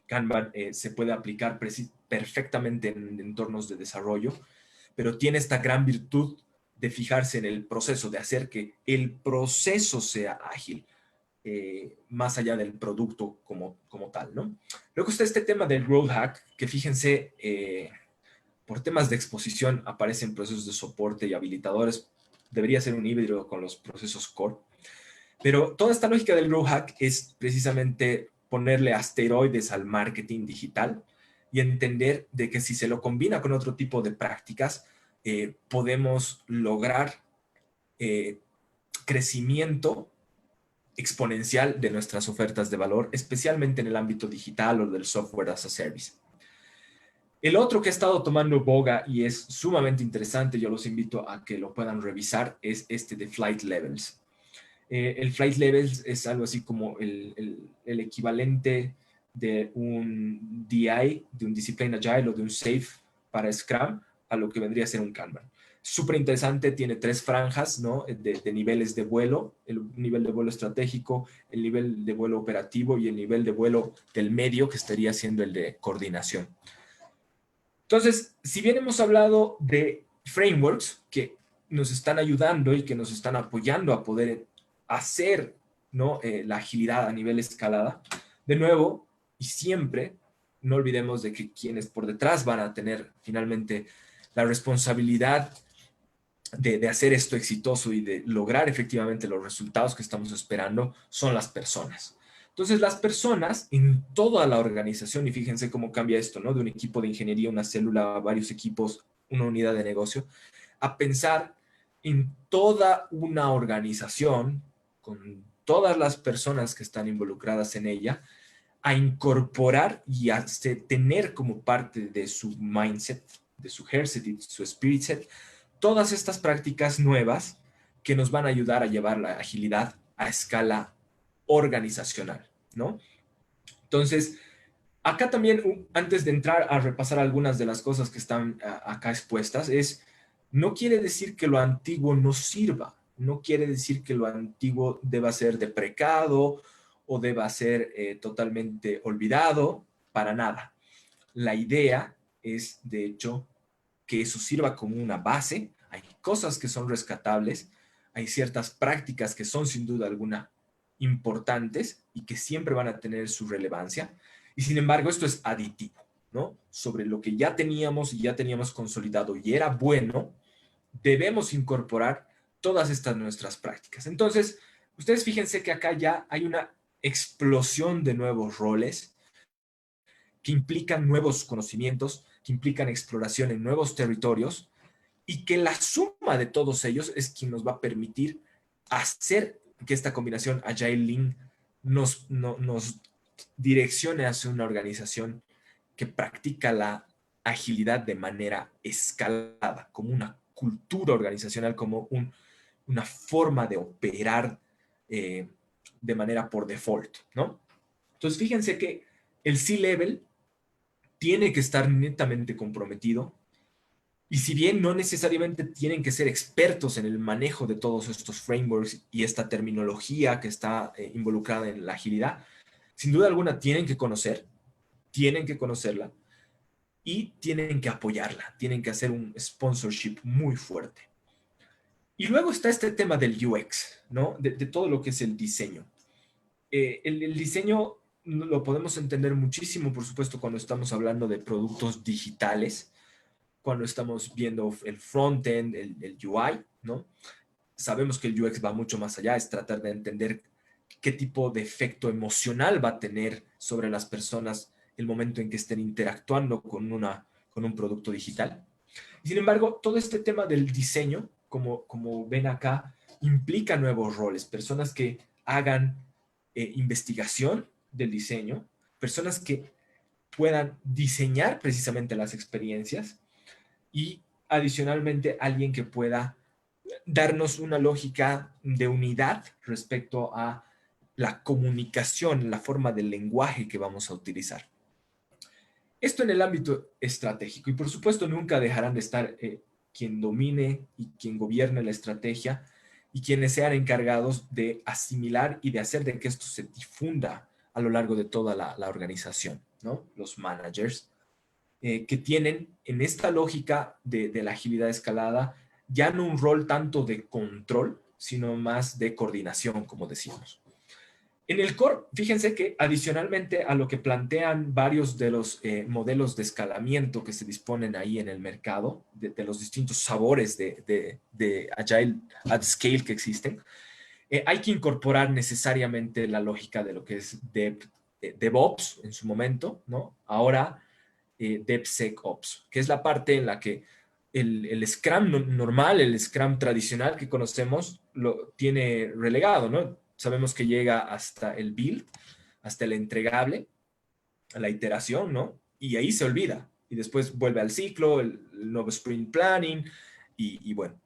Kanban se puede aplicar perfectamente en entornos de desarrollo, pero tiene esta gran virtud de fijarse en el proceso, de hacer que el proceso sea ágil, más allá del producto como tal, ¿no? Luego está este tema del growth hack, que fíjense, por temas de exposición aparecen procesos de soporte y habilitadores, debería ser un híbrido con los procesos core, pero toda esta lógica del growth hack es precisamente ponerle asteroides al marketing digital y entender de que si se lo combina con otro tipo de prácticas, podemos lograr eh, crecimiento exponencial de nuestras ofertas de valor, especialmente en el ámbito digital o del software as a service. El otro que ha estado tomando boga y es sumamente interesante, yo los invito a que lo puedan revisar, es este de Flight Levels. El Flight Levels es algo así como el equivalente de un DI, de un Discipline Agile o de un SAFe para Scrum, a lo que vendría a ser un Kanban. Súper interesante, tiene 3 franjas, ¿no? De niveles de vuelo, el nivel de vuelo estratégico, el nivel de vuelo operativo y el nivel de vuelo del medio, que estaría siendo el de coordinación. Entonces, si bien hemos hablado de frameworks que nos están ayudando y que nos están apoyando a poder hacer, ¿no? La agilidad a nivel escalada, de nuevo y siempre, no olvidemos de que quienes por detrás van a tener finalmente la responsabilidad de hacer esto exitoso y de lograr efectivamente los resultados que estamos esperando son las personas. Entonces, las personas en toda la organización, y fíjense cómo cambia esto, ¿no? De un equipo de ingeniería, una célula, varios equipos, una unidad de negocio, a pensar en toda una organización, con todas las personas que están involucradas en ella, a incorporar y a tener como parte de su mindset, de su hairset y su spirit set, todas estas prácticas nuevas que nos van a ayudar a llevar la agilidad a escala organizacional, ¿no? Entonces, acá también, antes de entrar a repasar algunas de las cosas que están acá expuestas, no quiere decir que lo antiguo no sirva. No quiere decir que lo antiguo deba ser deprecado o deba ser totalmente olvidado, para nada. La idea es, de hecho, que eso sirva como una base. Hay cosas que son rescatables, hay ciertas prácticas que son sin duda alguna importantes y que siempre van a tener su relevancia. Y sin embargo, esto es aditivo, ¿no? Sobre lo que ya teníamos y ya teníamos consolidado y era bueno, debemos incorporar todas estas nuestras prácticas. Entonces, ustedes fíjense que acá ya hay una explosión de nuevos roles que implican nuevos conocimientos, que implican exploración en nuevos territorios y que la suma de todos ellos es quien nos va a permitir hacer que esta combinación Agile Lean nos direccione hacia una organización que practica la agilidad de manera escalada, como una cultura organizacional, como una forma de operar de manera por default, ¿no? Entonces, fíjense que el C-Level tiene que estar netamente comprometido y si bien no necesariamente tienen que ser expertos en el manejo de todos estos frameworks y esta terminología que está involucrada en la agilidad, sin duda alguna tienen que conocerla y tienen que apoyarla, tienen que hacer un sponsorship muy fuerte. Y luego está este tema del UX, ¿no? De todo lo que es el diseño. El diseño lo podemos entender muchísimo, por supuesto, cuando estamos hablando de productos digitales, cuando estamos viendo el frontend, el UI, ¿no? Sabemos que el UX va mucho más allá, es tratar de entender qué tipo de efecto emocional va a tener sobre las personas el momento en que estén interactuando con un producto digital. Sin embargo, todo este tema del diseño, como ven acá, implica nuevos roles, personas que hagan investigación del diseño, personas que puedan diseñar precisamente las experiencias y adicionalmente alguien que pueda darnos una lógica de unidad respecto a la comunicación, la forma del lenguaje que vamos a utilizar. Esto en el ámbito estratégico y por supuesto nunca dejarán de estar quien domine y quien gobierne la estrategia y quienes sean encargados de asimilar y de hacer de que esto se difunda a lo largo de toda la organización, ¿no? Los managers que tienen en esta lógica de la agilidad escalada ya no un rol tanto de control, sino más de coordinación, como decimos. En el core, fíjense que adicionalmente a lo que plantean varios de los modelos de escalamiento que se disponen ahí en el mercado, de los distintos sabores de Agile at Scale que existen, hay que incorporar necesariamente la lógica de lo que es DevOps en su momento, ¿no? Ahora DevSecOps, que es la parte en la que el Scrum normal, el Scrum tradicional que conocemos, lo tiene relegado, ¿no? Sabemos que llega hasta el build, hasta el entregable, a la iteración, ¿no? Y ahí se olvida. Y después vuelve al ciclo, el nuevo sprint planning, y bueno.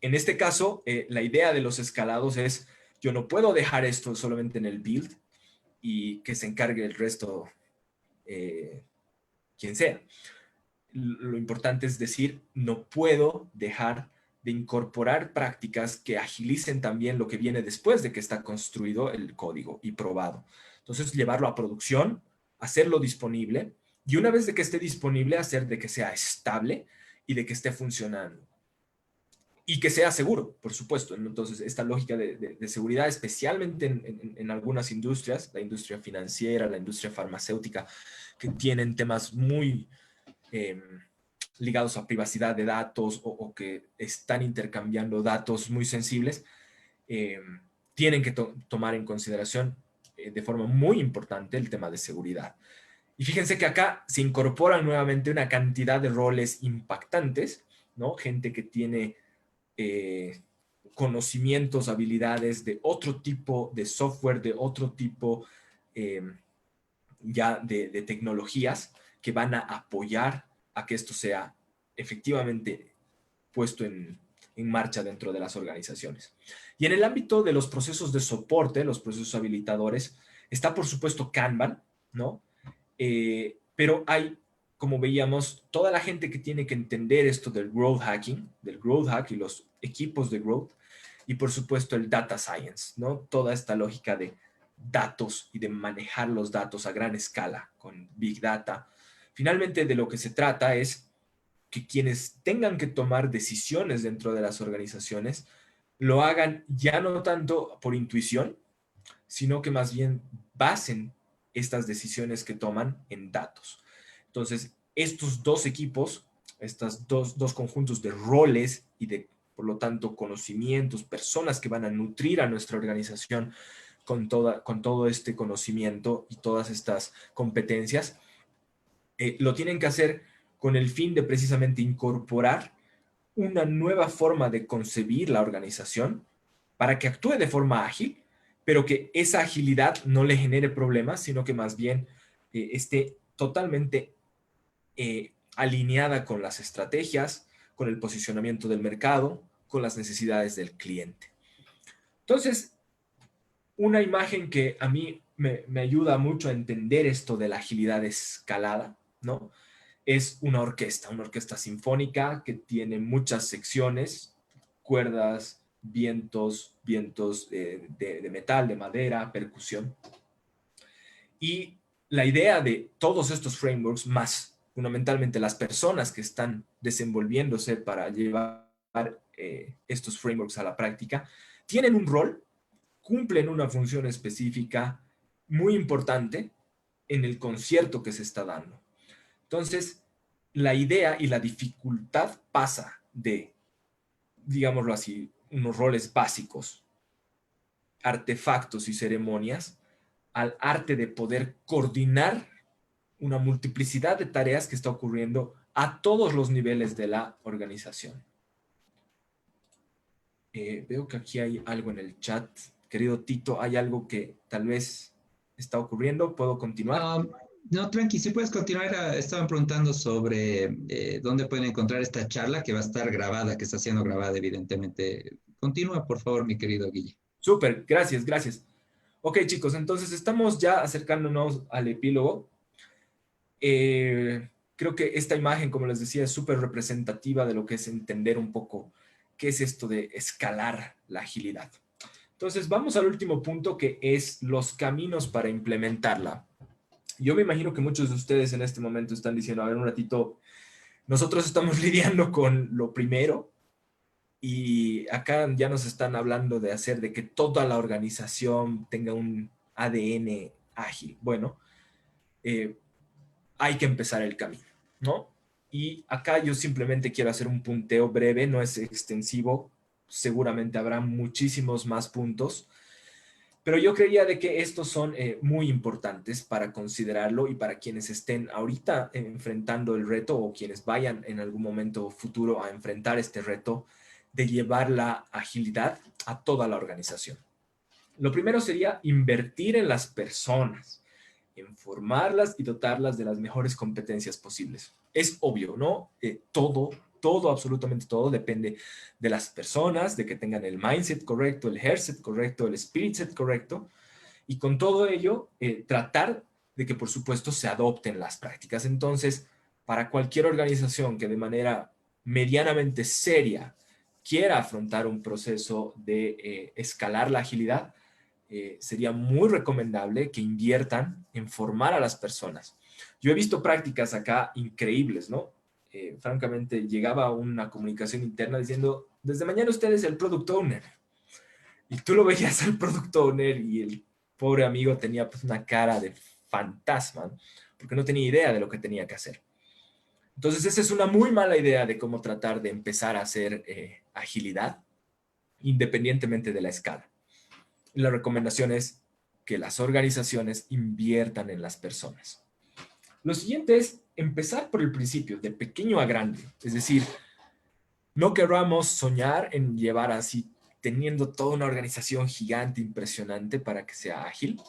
En este caso, la idea de los escalados es, yo no puedo dejar esto solamente en el build y que se encargue el resto quien sea. Lo importante es decir, no puedo dejar de incorporar prácticas que agilicen también lo que viene después de que está construido el código y probado. Entonces, llevarlo a producción, hacerlo disponible y una vez de que esté disponible, hacer de que sea estable y de que esté funcionando. Y que sea seguro, por supuesto. Entonces, esta lógica de seguridad, especialmente en algunas industrias, la industria financiera, la industria farmacéutica, que tienen temas muy ligados a privacidad de datos o que están intercambiando datos muy sensibles, eh, tienen que tomar en consideración de forma muy importante el tema de seguridad. Y fíjense que acá se incorporan nuevamente una cantidad de roles impactantes, ¿no? Gente que tiene conocimientos, habilidades de otro tipo de software, de otro tipo ya de tecnologías que van a apoyar a que esto sea efectivamente puesto en marcha dentro de las organizaciones. Y en el ámbito de los procesos de soporte, los procesos habilitadores, está por supuesto Kanban, ¿no? Pero hay como veíamos, toda la gente que tiene que entender esto del growth hacking, del growth hack y los equipos de growth, y por supuesto el data science, ¿no? Toda esta lógica de datos y de manejar los datos a gran escala con Big Data. Finalmente, de lo que se trata es que quienes tengan que tomar decisiones dentro de las organizaciones lo hagan ya no tanto por intuición, sino que más bien basen estas decisiones que toman en datos. Entonces, estos dos equipos, estos dos conjuntos de roles y de, por lo tanto, conocimientos, personas que van a nutrir a nuestra organización con todo este conocimiento y todas estas competencias, lo tienen que hacer con el fin de precisamente incorporar una nueva forma de concebir la organización para que actúe de forma ágil, pero que esa agilidad no le genere problemas, sino que más bien esté totalmente alineada con las estrategias, con el posicionamiento del mercado, con las necesidades del cliente. Entonces, una imagen que a mí me ayuda mucho a entender esto de la agilidad escalada, ¿no? Es una orquesta sinfónica que tiene muchas secciones, cuerdas, vientos de metal, de madera, percusión. Y la idea de todos estos frameworks, más fundamentalmente las personas que están desenvolviéndose para llevar estos frameworks a la práctica, tienen un rol, cumplen una función específica muy importante en el concierto que se está dando. Entonces, la idea y la dificultad pasa de, digámoslo así, unos roles básicos, artefactos y ceremonias, al arte de poder coordinar una multiplicidad de tareas que está ocurriendo a todos los niveles de la organización. Veo que aquí hay algo en el chat. Querido Tito, ¿hay algo que tal vez está ocurriendo? ¿Puedo continuar? No, tranqui, si puedes continuar. Estaban preguntando sobre dónde pueden encontrar esta charla que va a estar grabada, que está siendo grabada, evidentemente. Continúa, por favor, mi querido Guille. Súper, gracias, gracias. Ok, chicos, entonces estamos ya acercándonos al epílogo. Creo que esta imagen, como les decía, es súper representativa de lo que es entender un poco qué es esto de escalar la agilidad. Entonces, vamos al último punto, que es los caminos para implementarla. Yo me imagino que muchos de ustedes en este momento están diciendo, a ver, un ratito, nosotros estamos lidiando con lo primero y acá ya nos están hablando de hacer de que toda la organización tenga un ADN ágil. Bueno, eh, hay que empezar el camino, ¿no? Y acá yo simplemente quiero hacer un punteo breve, no es extensivo, seguramente habrá muchísimos más puntos, pero yo creía de que estos son muy importantes para considerarlo y para quienes estén ahorita enfrentando el reto o quienes vayan en algún momento futuro a enfrentar este reto de llevar la agilidad a toda la organización. Lo primero sería invertir en las personas, en formarlas y dotarlas de las mejores competencias posibles. Es obvio, ¿no? Todo, absolutamente todo depende de las personas, de que tengan el mindset correcto, el hairset correcto, el spirit set correcto, y con todo ello, tratar de que, por supuesto, se adopten las prácticas. Entonces, para cualquier organización que de manera medianamente seria quiera afrontar un proceso de escalar la agilidad, sería muy recomendable que inviertan en formar a las personas. Yo he visto prácticas acá increíbles, ¿no? Francamente, llegaba una comunicación interna diciendo, desde mañana usted es el product owner. Y tú lo veías al product owner y el pobre amigo tenía pues una cara de fantasma, ¿no? Porque no tenía idea de lo que tenía que hacer. Entonces, esa es una muy mala idea de cómo tratar de empezar a hacer agilidad, independientemente de la escala. La recomendación es que las organizaciones inviertan en las personas. Lo siguiente es empezar por el principio, de pequeño a grande. Es decir, no queramos soñar en llevar así, teniendo toda una organización gigante, impresionante para que sea ágil.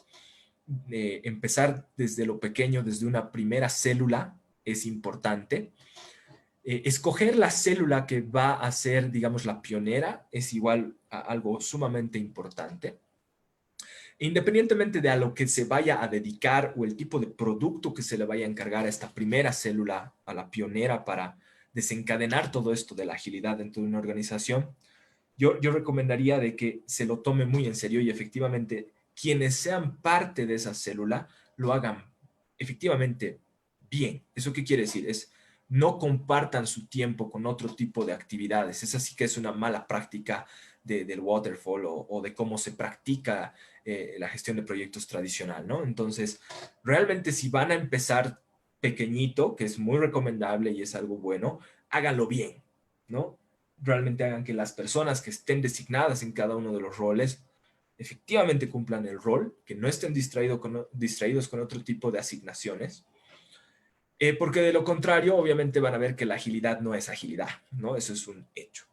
Empezar desde lo pequeño, desde una primera célula, es importante. Escoger la célula que va a ser, digamos, la pionera es igual a algo sumamente importante. Independientemente de a lo que se vaya a dedicar o el tipo de producto que se le vaya a encargar a esta primera célula, a la pionera para desencadenar todo esto de la agilidad dentro de una organización, yo recomendaría de que se lo tome muy en serio y efectivamente quienes sean parte de esa célula lo hagan efectivamente bien. ¿Eso qué quiere decir? Es no compartan su tiempo con otro tipo de actividades. Esa sí que es una mala práctica del waterfall o de cómo se practica la gestión de proyectos tradicional, ¿no? Entonces, realmente si van a empezar pequeñito, que es muy recomendable y es algo bueno, háganlo bien, ¿no? Realmente hagan que las personas que estén designadas en cada uno de los roles efectivamente cumplan el rol, que no estén distraídos con otro tipo de asignaciones, porque de lo contrario, obviamente van a ver que la agilidad no es agilidad, ¿no? Eso es un hecho.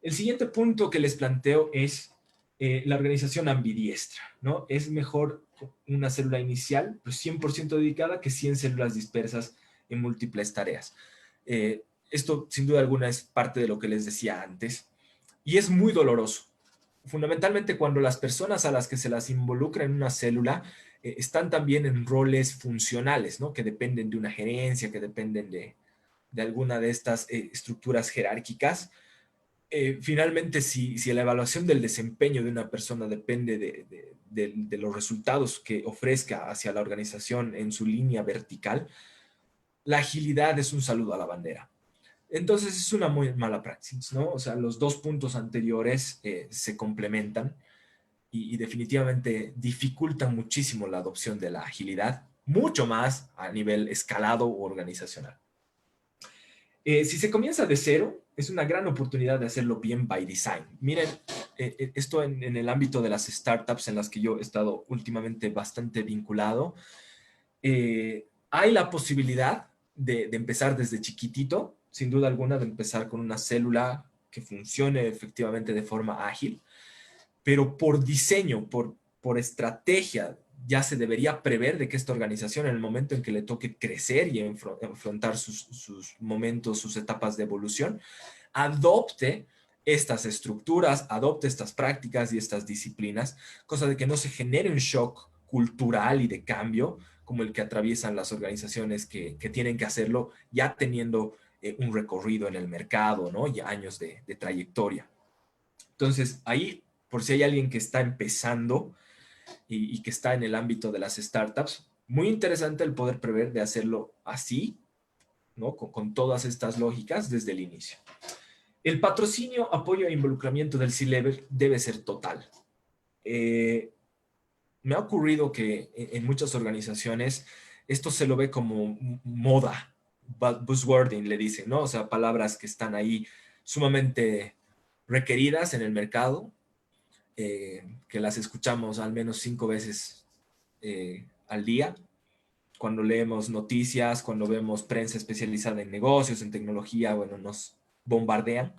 El siguiente punto que les planteo es la organización ambidiestra, ¿no? Es mejor una célula inicial, pues 100% dedicada, que 100 células dispersas en múltiples tareas. Esto, sin duda alguna, es parte de lo que les decía antes, y es muy doloroso. Fundamentalmente cuando las personas a las que se las involucra en una célula están también en roles funcionales, ¿no? Que dependen de una gerencia, que dependen de alguna de estas estructuras jerárquicas. Finalmente, si la evaluación del desempeño de una persona depende de los resultados que ofrezca hacia la organización en su línea vertical, la agilidad es un saludo a la bandera. Entonces es una muy mala praxis, ¿no? O sea, los dos puntos anteriores se complementan y definitivamente dificultan muchísimo la adopción de la agilidad, mucho más a nivel escalado o organizacional. Si se comienza de cero, es una gran oportunidad de hacerlo bien by design. Miren, esto en el ámbito de las startups en las que yo he estado últimamente bastante vinculado, hay la posibilidad de empezar desde chiquitito, sin duda alguna, de empezar con una célula que funcione efectivamente de forma ágil, pero por diseño, por estrategia, ya se debería prever de que esta organización, en el momento en que le toque crecer y enfrentar sus momentos, sus etapas de evolución, adopte estas estructuras, adopte estas prácticas y estas disciplinas, cosa de que no se genere un shock cultural y de cambio como el que atraviesan las organizaciones que tienen que hacerlo ya teniendo un recorrido en el mercado, ¿no? Y años de trayectoria. Entonces, ahí, por si hay alguien que está empezando y que está en el ámbito de las startups, muy interesante el poder prever de hacerlo así, ¿no? Con todas estas lógicas desde el inicio. El patrocinio, apoyo e involucramiento del C-Level debe ser total. Me ha ocurrido que en muchas organizaciones esto se lo ve como moda, buzzwording le dicen, ¿no? O sea, palabras que están ahí sumamente requeridas en el mercado, que las escuchamos al menos 5 veces al día, cuando leemos noticias, cuando vemos prensa especializada en negocios, en tecnología, bueno, nos bombardean.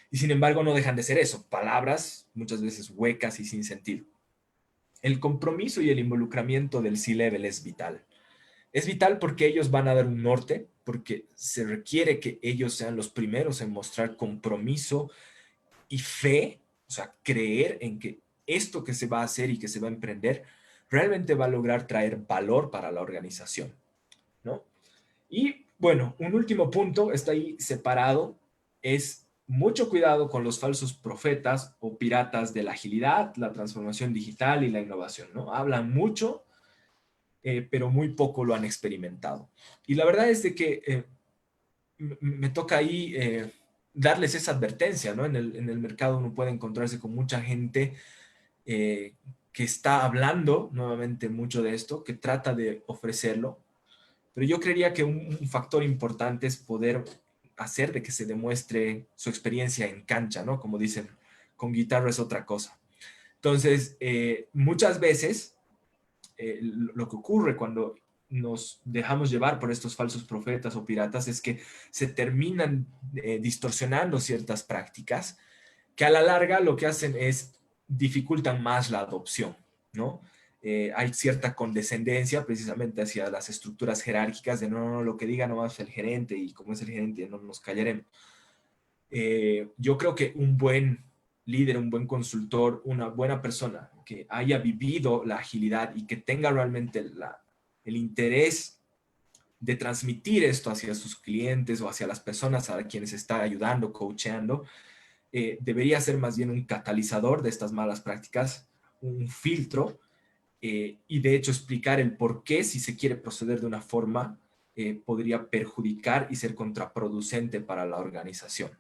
Y sin embargo no dejan de ser eso, palabras muchas veces huecas y sin sentido. El compromiso y el involucramiento del C-Level es vital. Es vital porque ellos van a dar un norte, porque se requiere que ellos sean los primeros en mostrar compromiso y fe, o sea, creer en que esto que se va a hacer y que se va a emprender realmente va a lograr traer valor para la organización, ¿no? Y bueno, un último punto, está ahí separado, es mucho cuidado con los falsos profetas o piratas de la agilidad, la transformación digital y la innovación, ¿no? Hablan mucho, pero muy poco lo han experimentado. Y la verdad es de que me toca ahí darles esa advertencia, ¿no? En el mercado uno puede encontrarse con mucha gente eh, que está hablando nuevamente mucho de esto, que trata de ofrecerlo, pero yo creería que un factor importante es poder hacer de que se demuestre su experiencia en cancha, ¿no? Como dicen, con guitarra es otra cosa. Entonces, muchas veces lo que ocurre cuando nos dejamos llevar por estos falsos profetas o piratas es que se terminan distorsionando ciertas prácticas que a la larga lo que hacen es dificultan más la adopción, ¿no? Hay cierta condescendencia precisamente hacia las estructuras jerárquicas de no, lo que diga nomás el gerente y como es el gerente no nos callaremos. Yo creo que un buen líder, un buen consultor, una buena persona que haya vivido la agilidad y que tenga realmente el interés de transmitir esto hacia sus clientes o hacia las personas a quienes está ayudando, coacheando, debería ser más bien un catalizador de estas malas prácticas, un filtro, y de hecho explicar el por qué, si se quiere proceder de una forma, podría perjudicar y ser contraproducente para la organización.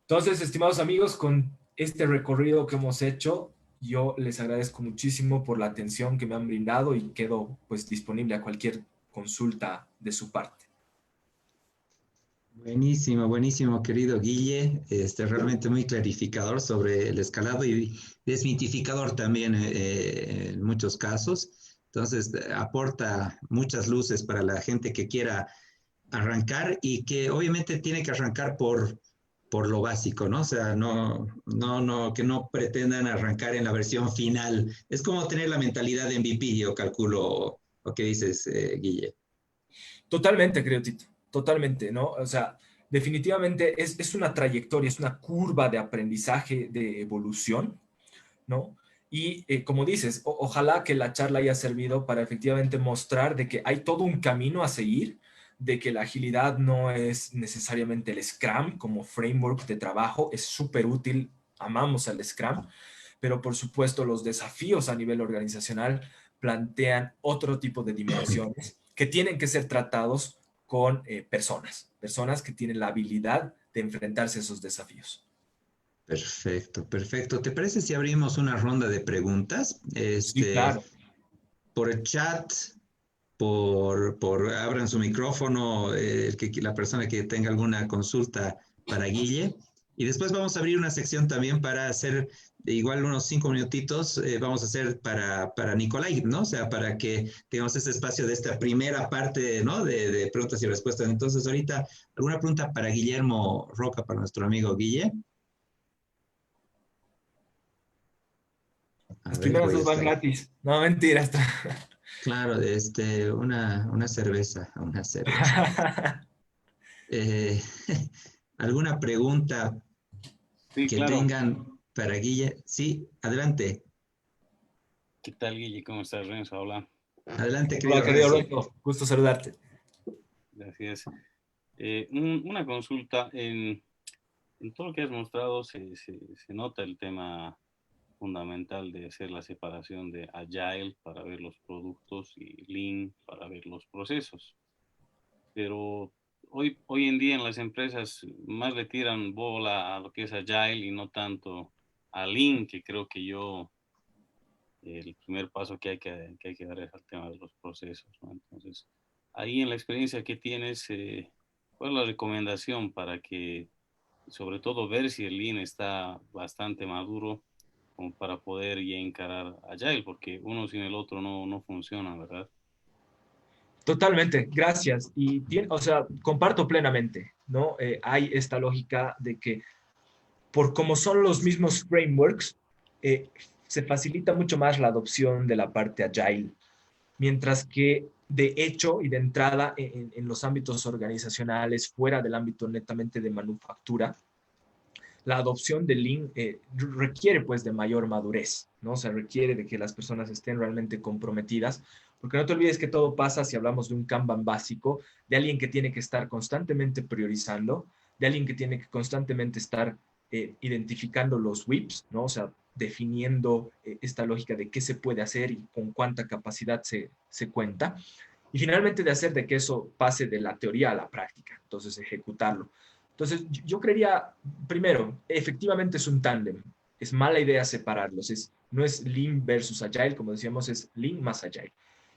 Entonces, estimados amigos, con este recorrido que hemos hecho, yo les agradezco muchísimo por la atención que me han brindado y quedo pues disponible a cualquier consulta de su parte. Buenísimo, buenísimo, querido Guille. Realmente muy clarificador sobre el escalado y desmitificador también en muchos casos. Entonces, aporta muchas luces para la gente que quiera arrancar y que obviamente tiene que arrancar por lo básico, ¿no? O sea, que no pretendan arrancar en la versión final. Es como tener la mentalidad de MVP, yo calculo, ¿o qué dices, Guille? Totalmente, creo, Tito. Totalmente, ¿no? O sea, definitivamente es una trayectoria, es una curva de aprendizaje, de evolución, ¿no? Y como dices, ojalá que la charla haya servido para efectivamente mostrar de que hay todo un camino a seguir, de que la agilidad no es necesariamente el Scrum como framework de trabajo, es súper útil, amamos al Scrum, pero por supuesto los desafíos a nivel organizacional plantean otro tipo de dimensiones que tienen que ser tratados con personas que tienen la habilidad de enfrentarse a esos desafíos. Perfecto, perfecto. ¿Te parece si abrimos una ronda de preguntas? Sí, claro. Por el chat, abran su micrófono, la persona que tenga alguna consulta para Guille. Y después vamos a abrir una sección también para hacer, igual unos 5 minutitos, vamos a hacer para Nicolai, ¿no? O sea, para que tengamos ese espacio de esta primera parte, ¿no? De preguntas y respuestas. Entonces, ahorita, ¿alguna pregunta para Guillermo Roca, para nuestro amigo Guille? A Las ver, primeras voy a dos van estar. gratis. No, mentira. Claro, una cerveza, una cerveza. Eh, ¿Alguna pregunta Sí, que claro. tengan para Guille? Sí, adelante. ¿Qué tal, Guille? ¿Cómo estás, Renzo? Hola. Adelante, Hola, querido querido Renzo. Renzo. Gusto saludarte. Gracias. Una consulta. En todo lo que has mostrado se nota el tema fundamental de hacer la separación de Agile para ver los productos y Lean para ver los procesos. Pero hoy en día en las empresas más le tiran bola a lo que es Agile y no tanto a Lean, que creo que el primer paso que hay que dar es al tema de los procesos, ¿no? Entonces, ahí en la experiencia que tienes, ¿cuál es la recomendación para que, sobre todo, ver si el Lean está bastante maduro como para poder ya encarar Agile? Porque uno sin el otro no funciona, ¿verdad? Totalmente, gracias. Y o sea, comparto plenamente, ¿no? Hay esta lógica de que por como son los mismos frameworks, se facilita mucho más la adopción de la parte agile, mientras que de hecho y de entrada en los ámbitos organizacionales, fuera del ámbito netamente de manufactura, la adopción del Lean requiere pues de mayor madurez, ¿no? O sea, requiere de que las personas estén realmente comprometidas, porque no te olvides que todo pasa, si hablamos de un Kanban básico, de alguien que tiene que estar constantemente priorizando, de alguien que tiene que constantemente estar identificando los WIPs, ¿no? O sea, definiendo esta lógica de qué se puede hacer y con cuánta capacidad se cuenta. Y finalmente de hacer de que eso pase de la teoría a la práctica, entonces ejecutarlo. Entonces, yo creería, primero, efectivamente es un tándem. Es mala idea separarlos. No es Lean versus Agile, como decíamos, es Lean más Agile.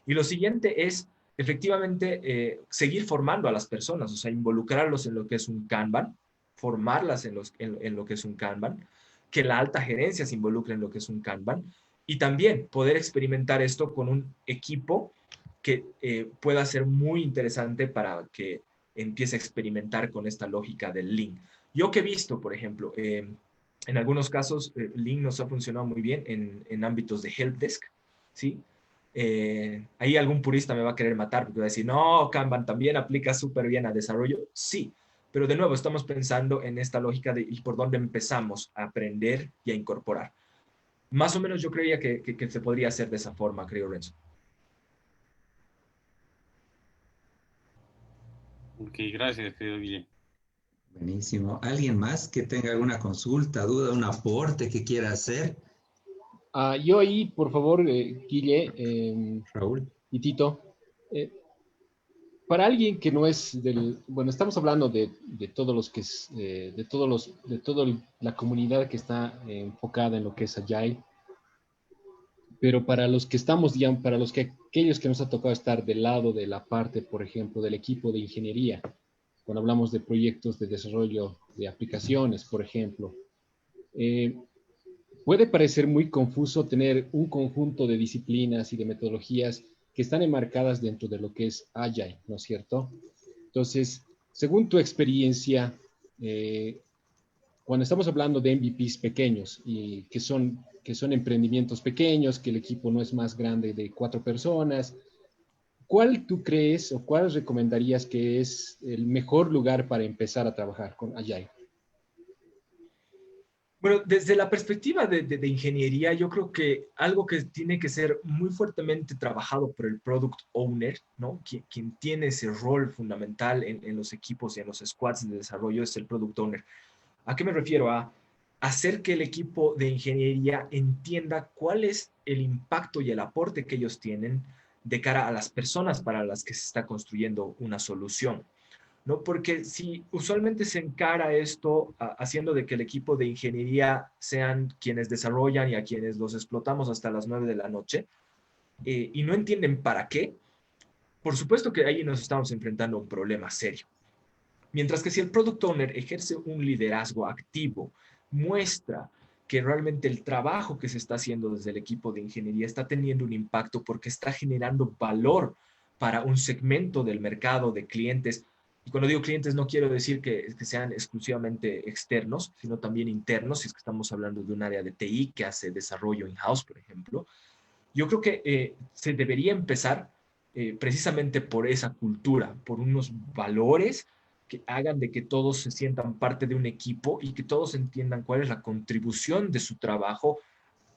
Y lo siguiente es, efectivamente, seguir formando a las personas, o sea, involucrarlos en lo que es un Kanban, formarlas en lo que es un Kanban, que la alta gerencia se involucre en lo que es un Kanban, y también poder experimentar esto con un equipo que pueda ser muy interesante para que empiece a experimentar con esta lógica del Lean. Yo que he visto, por ejemplo, en algunos casos Lean nos ha funcionado muy bien en ámbitos de helpdesk, ¿sí? Ahí algún purista me va a querer matar porque va a decir, no, Kanban también aplica súper bien a desarrollo. Sí, pero de nuevo estamos pensando en esta lógica de y por dónde empezamos a aprender y a incorporar. Más o menos yo creía que se podría hacer de esa forma, creo, Renzo. Ok, gracias, querido Guille. Buenísimo. ¿Alguien más que tenga alguna consulta, duda, un aporte que quiera hacer? Yo ahí, por favor, Guille Raúl. y Tito, eh, para alguien que no es bueno, estamos hablando de todos los que es, de toda la comunidad que está enfocada en lo que es Agile, pero para los que estamos, digamos, para aquellos que nos ha tocado estar del lado de la parte, por ejemplo, del equipo de ingeniería, cuando hablamos de proyectos de desarrollo de aplicaciones, por ejemplo, eh, puede parecer muy confuso tener un conjunto de disciplinas y de metodologías que están enmarcadas dentro de lo que es Agile, ¿no es cierto? Entonces, según tu experiencia, eh, cuando estamos hablando de MVPs pequeños y que son emprendimientos pequeños, que el equipo no es más grande de 4 personas, ¿cuál tú crees o cuál recomendarías que es el mejor lugar para empezar a trabajar con Agile? Bueno, desde la perspectiva de ingeniería, yo creo que algo que tiene que ser muy fuertemente trabajado por el product owner, ¿no? Quien tiene ese rol fundamental en los equipos y en los squads de desarrollo es el product owner. ¿A qué me refiero? A hacer que el equipo de ingeniería entienda cuál es el impacto y el aporte que ellos tienen de cara a las personas para las que se está construyendo una solución. ¿No? Porque si usualmente se encara esto haciendo de que el equipo de ingeniería sean quienes desarrollan y a quienes los explotamos hasta las 9 de la noche, y no entienden para qué, por supuesto que ahí nos estamos enfrentando a un problema serio. Mientras que si el product owner ejerce un liderazgo activo, muestra que realmente el trabajo que se está haciendo desde el equipo de ingeniería está teniendo un impacto porque está generando valor para un segmento del mercado de clientes. Y cuando digo clientes no quiero decir que sean exclusivamente externos, sino también internos, si es que estamos hablando de un área de TI que hace desarrollo in-house, por ejemplo. Yo creo que se debería empezar precisamente por esa cultura, por unos valores que hagan de que todos se sientan parte de un equipo y que todos entiendan cuál es la contribución de su trabajo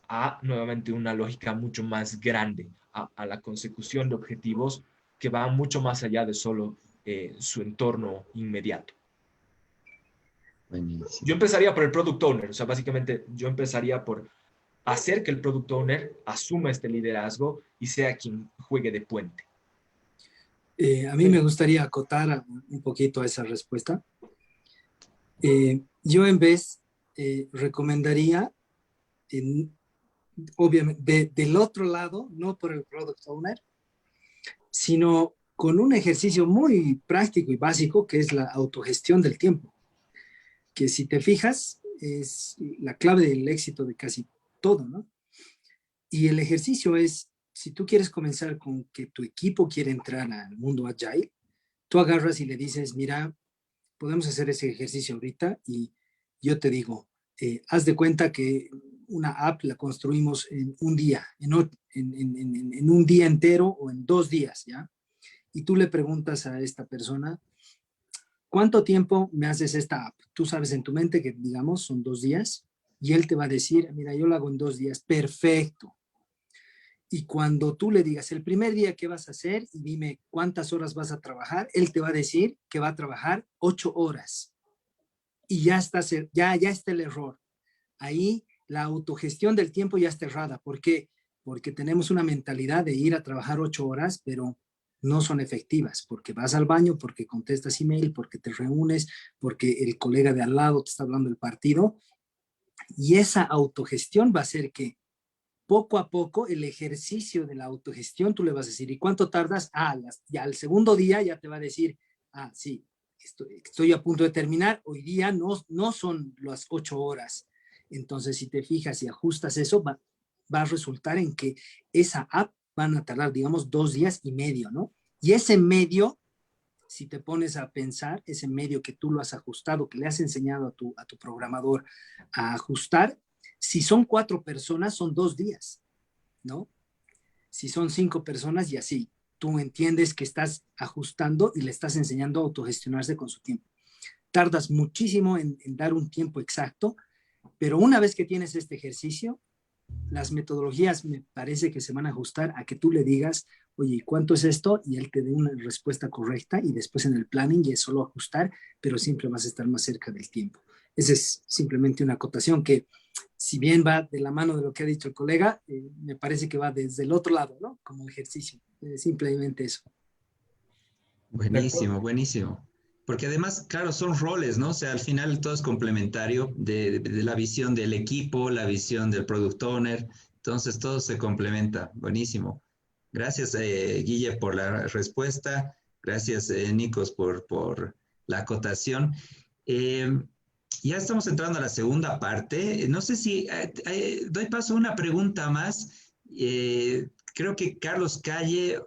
a, nuevamente, una lógica mucho más grande, a la consecución de objetivos que van mucho más allá de solo su entorno inmediato. Buenísimo. Yo empezaría por el product owner, o sea, básicamente yo empezaría por hacer que el product owner asuma este liderazgo y sea quien juegue de puente. A mí me gustaría acotar un poquito a esa respuesta. Yo en vez recomendaría, obviamente, del otro lado, no por el product owner, sino con un ejercicio muy práctico y básico que es la autogestión del tiempo, que si te fijas es la clave del éxito de casi todo, ¿no? Y el ejercicio es, si tú quieres comenzar con que tu equipo quiere entrar al mundo Agile, tú agarras y le dices, mira, podemos hacer ese ejercicio ahorita y yo te digo, haz de cuenta que una app la construimos en un día, en un día entero o en 2 días, ¿ya? Y tú le preguntas a esta persona, ¿cuánto tiempo me haces esta app? Tú sabes en tu mente que, digamos, son 2 días y él te va a decir, mira, yo lo hago en 2 días, perfecto. Y cuando tú le digas el primer día qué vas a hacer y dime cuántas horas vas a trabajar, él te va a decir que va a trabajar 8 horas. Y ya está el error. Ahí la autogestión del tiempo ya está errada. ¿Por qué? Porque tenemos una mentalidad de ir a trabajar 8 horas, pero no son efectivas, porque vas al baño, porque contestas email, porque te reúnes, porque el colega de al lado te está hablando del partido. Y esa autogestión va a hacer que poco a poco el ejercicio de la autogestión, tú le vas a decir, ¿y cuánto tardas? Ya al segundo día ya te va a decir, sí, estoy a punto de terminar, hoy día no son las 8 horas. Entonces, si te fijas y ajustas eso, va a resultar en que esa app van a tardar, digamos, 2 días y medio, ¿no? Y ese medio, si te pones a pensar, ese medio que tú lo has ajustado, que le has enseñado a tu programador a ajustar, si son 4 personas, son 2 días, ¿no? Si son 5 personas y así, tú entiendes que estás ajustando y le estás enseñando a autogestionarse con su tiempo. Tardas muchísimo en dar un tiempo exacto, pero una vez que tienes este ejercicio, las metodologías me parece que se van a ajustar a que tú le digas, oye, ¿cuánto es esto? Y él te dé una respuesta correcta y después en el planning ya es solo ajustar, pero siempre vas a estar más cerca del tiempo. Esa es simplemente una acotación que, si bien va de la mano de lo que ha dicho el colega, me parece que va desde el otro lado, ¿no? Como ejercicio. Simplemente eso. Buenísimo, buenísimo. Porque además, claro, son roles, ¿no? O sea, al final todo es complementario de la visión del equipo, la visión del product owner. Entonces todo se complementa. Buenísimo. Gracias, Guille, por la respuesta. Gracias, Nikos, por la acotación. Eh, ya estamos entrando a la segunda parte. No sé si doy paso a una pregunta más. Creo que Carlos Calle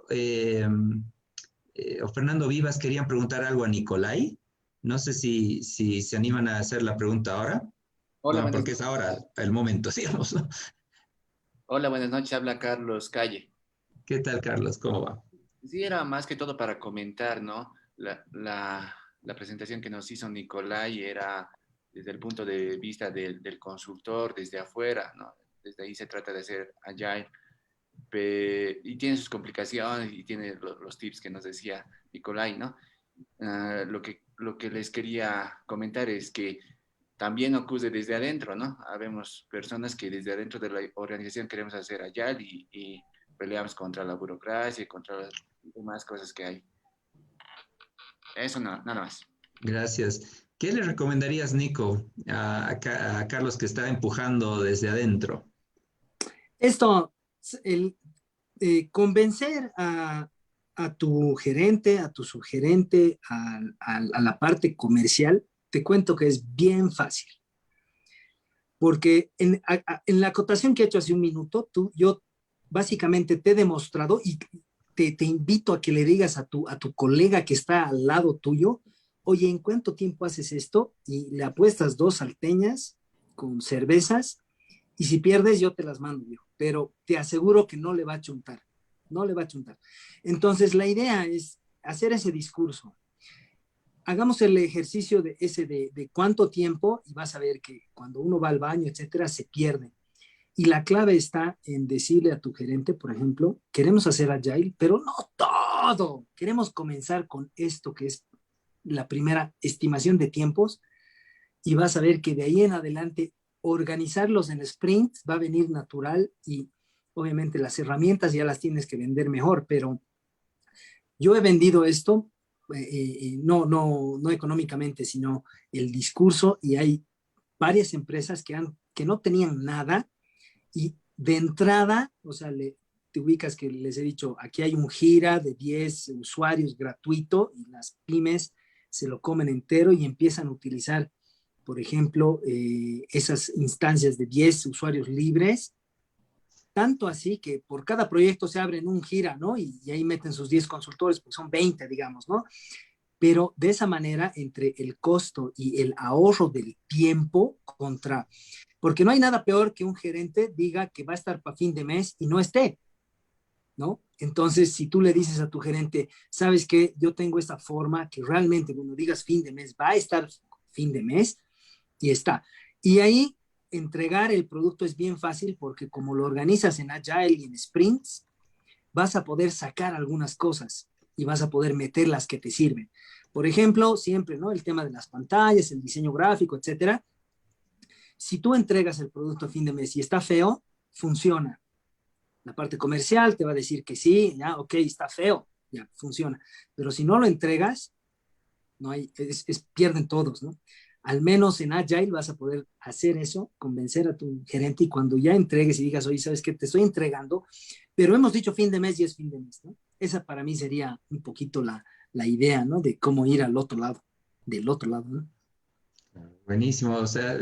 o Fernando Vivas querían preguntar algo a Nicolai. No sé si se animan a hacer la pregunta ahora. Hola, Bueno, buenas porque es ahora el momento, digamos, ¿no? Hola, buenas noches. Habla Carlos Calle. ¿Qué tal, Carlos? ¿Cómo va? Sí, era más que todo para comentar, ¿no? La presentación que nos hizo Nicolai era desde el punto de vista del consultor, desde afuera, ¿no? Desde ahí se trata de hacer agile. Y tiene sus complicaciones y tiene los tips que nos decía Nicolai, ¿no? Lo que les quería comentar es que también ocurre desde adentro, ¿no? Habemos personas que desde adentro de la organización queremos hacer agile y peleamos contra la burocracia y contra las demás cosas que hay. Eso no, nada más. Gracias. ¿Qué le recomendarías, Nico, a Carlos que está empujando desde adentro? Esto, el convencer a tu gerente, a tu subgerente, a la parte comercial, te cuento que es bien fácil. Porque en la acotación que he hecho hace un minuto, yo básicamente te he demostrado y te invito a que le digas a tu colega que está al lado tuyo, oye, ¿en cuánto tiempo haces esto? Y le apuestas 2 salteñas con cervezas y si pierdes yo te las mando, viejo. Pero te aseguro que no le va a chuntar, no le va a chuntar. Entonces la idea es hacer ese discurso. Hagamos el ejercicio de cuánto tiempo y vas a ver que cuando uno va al baño, etcétera, se pierde. Y la clave está en decirle a tu gerente, por ejemplo, queremos hacer agile, pero no todo. Queremos comenzar con esto que es la primera estimación de tiempos y vas a ver que de ahí en adelante organizarlos en sprints va a venir natural y obviamente las herramientas ya las tienes que vender mejor, pero yo he vendido esto, no económicamente, sino el discurso y hay varias empresas que no tenían nada y de entrada, o sea, te ubicas que les he dicho, aquí hay un gira de 10 usuarios gratuito y las pymes se lo comen entero y empiezan a utilizar, por ejemplo, esas instancias de 10 usuarios libres, tanto así que por cada proyecto se abren un gira, ¿no? Y ahí meten sus 10 consultores, pues son 20, digamos, ¿no? Pero de esa manera, entre el costo y el ahorro del tiempo porque no hay nada peor que un gerente diga que va a estar para fin de mes y no esté, ¿no? Entonces, si tú le dices a tu gerente, sabes que yo tengo esta forma que realmente cuando digas fin de mes va a estar fin de mes y está. Y ahí entregar el producto es bien fácil porque como lo organizas en Agile y en sprints, vas a poder sacar algunas cosas y vas a poder meter las que te sirven. Por ejemplo, siempre, ¿no? El tema de las pantallas, el diseño gráfico, etcétera. Si tú entregas el producto a fin de mes y está feo, funciona. La parte comercial te va a decir que sí, ya, ok, está feo, ya, funciona. Pero si no lo entregas, no hay, pierden todos, ¿no? Al menos en Agile vas a poder hacer eso, convencer a tu gerente y cuando ya entregues y digas, oye, ¿sabes qué? Te estoy entregando, pero hemos dicho fin de mes y es fin de mes, ¿no? Esa para mí sería un poquito la idea, ¿no? De cómo ir al otro lado, del otro lado, ¿no? Buenísimo, o sea,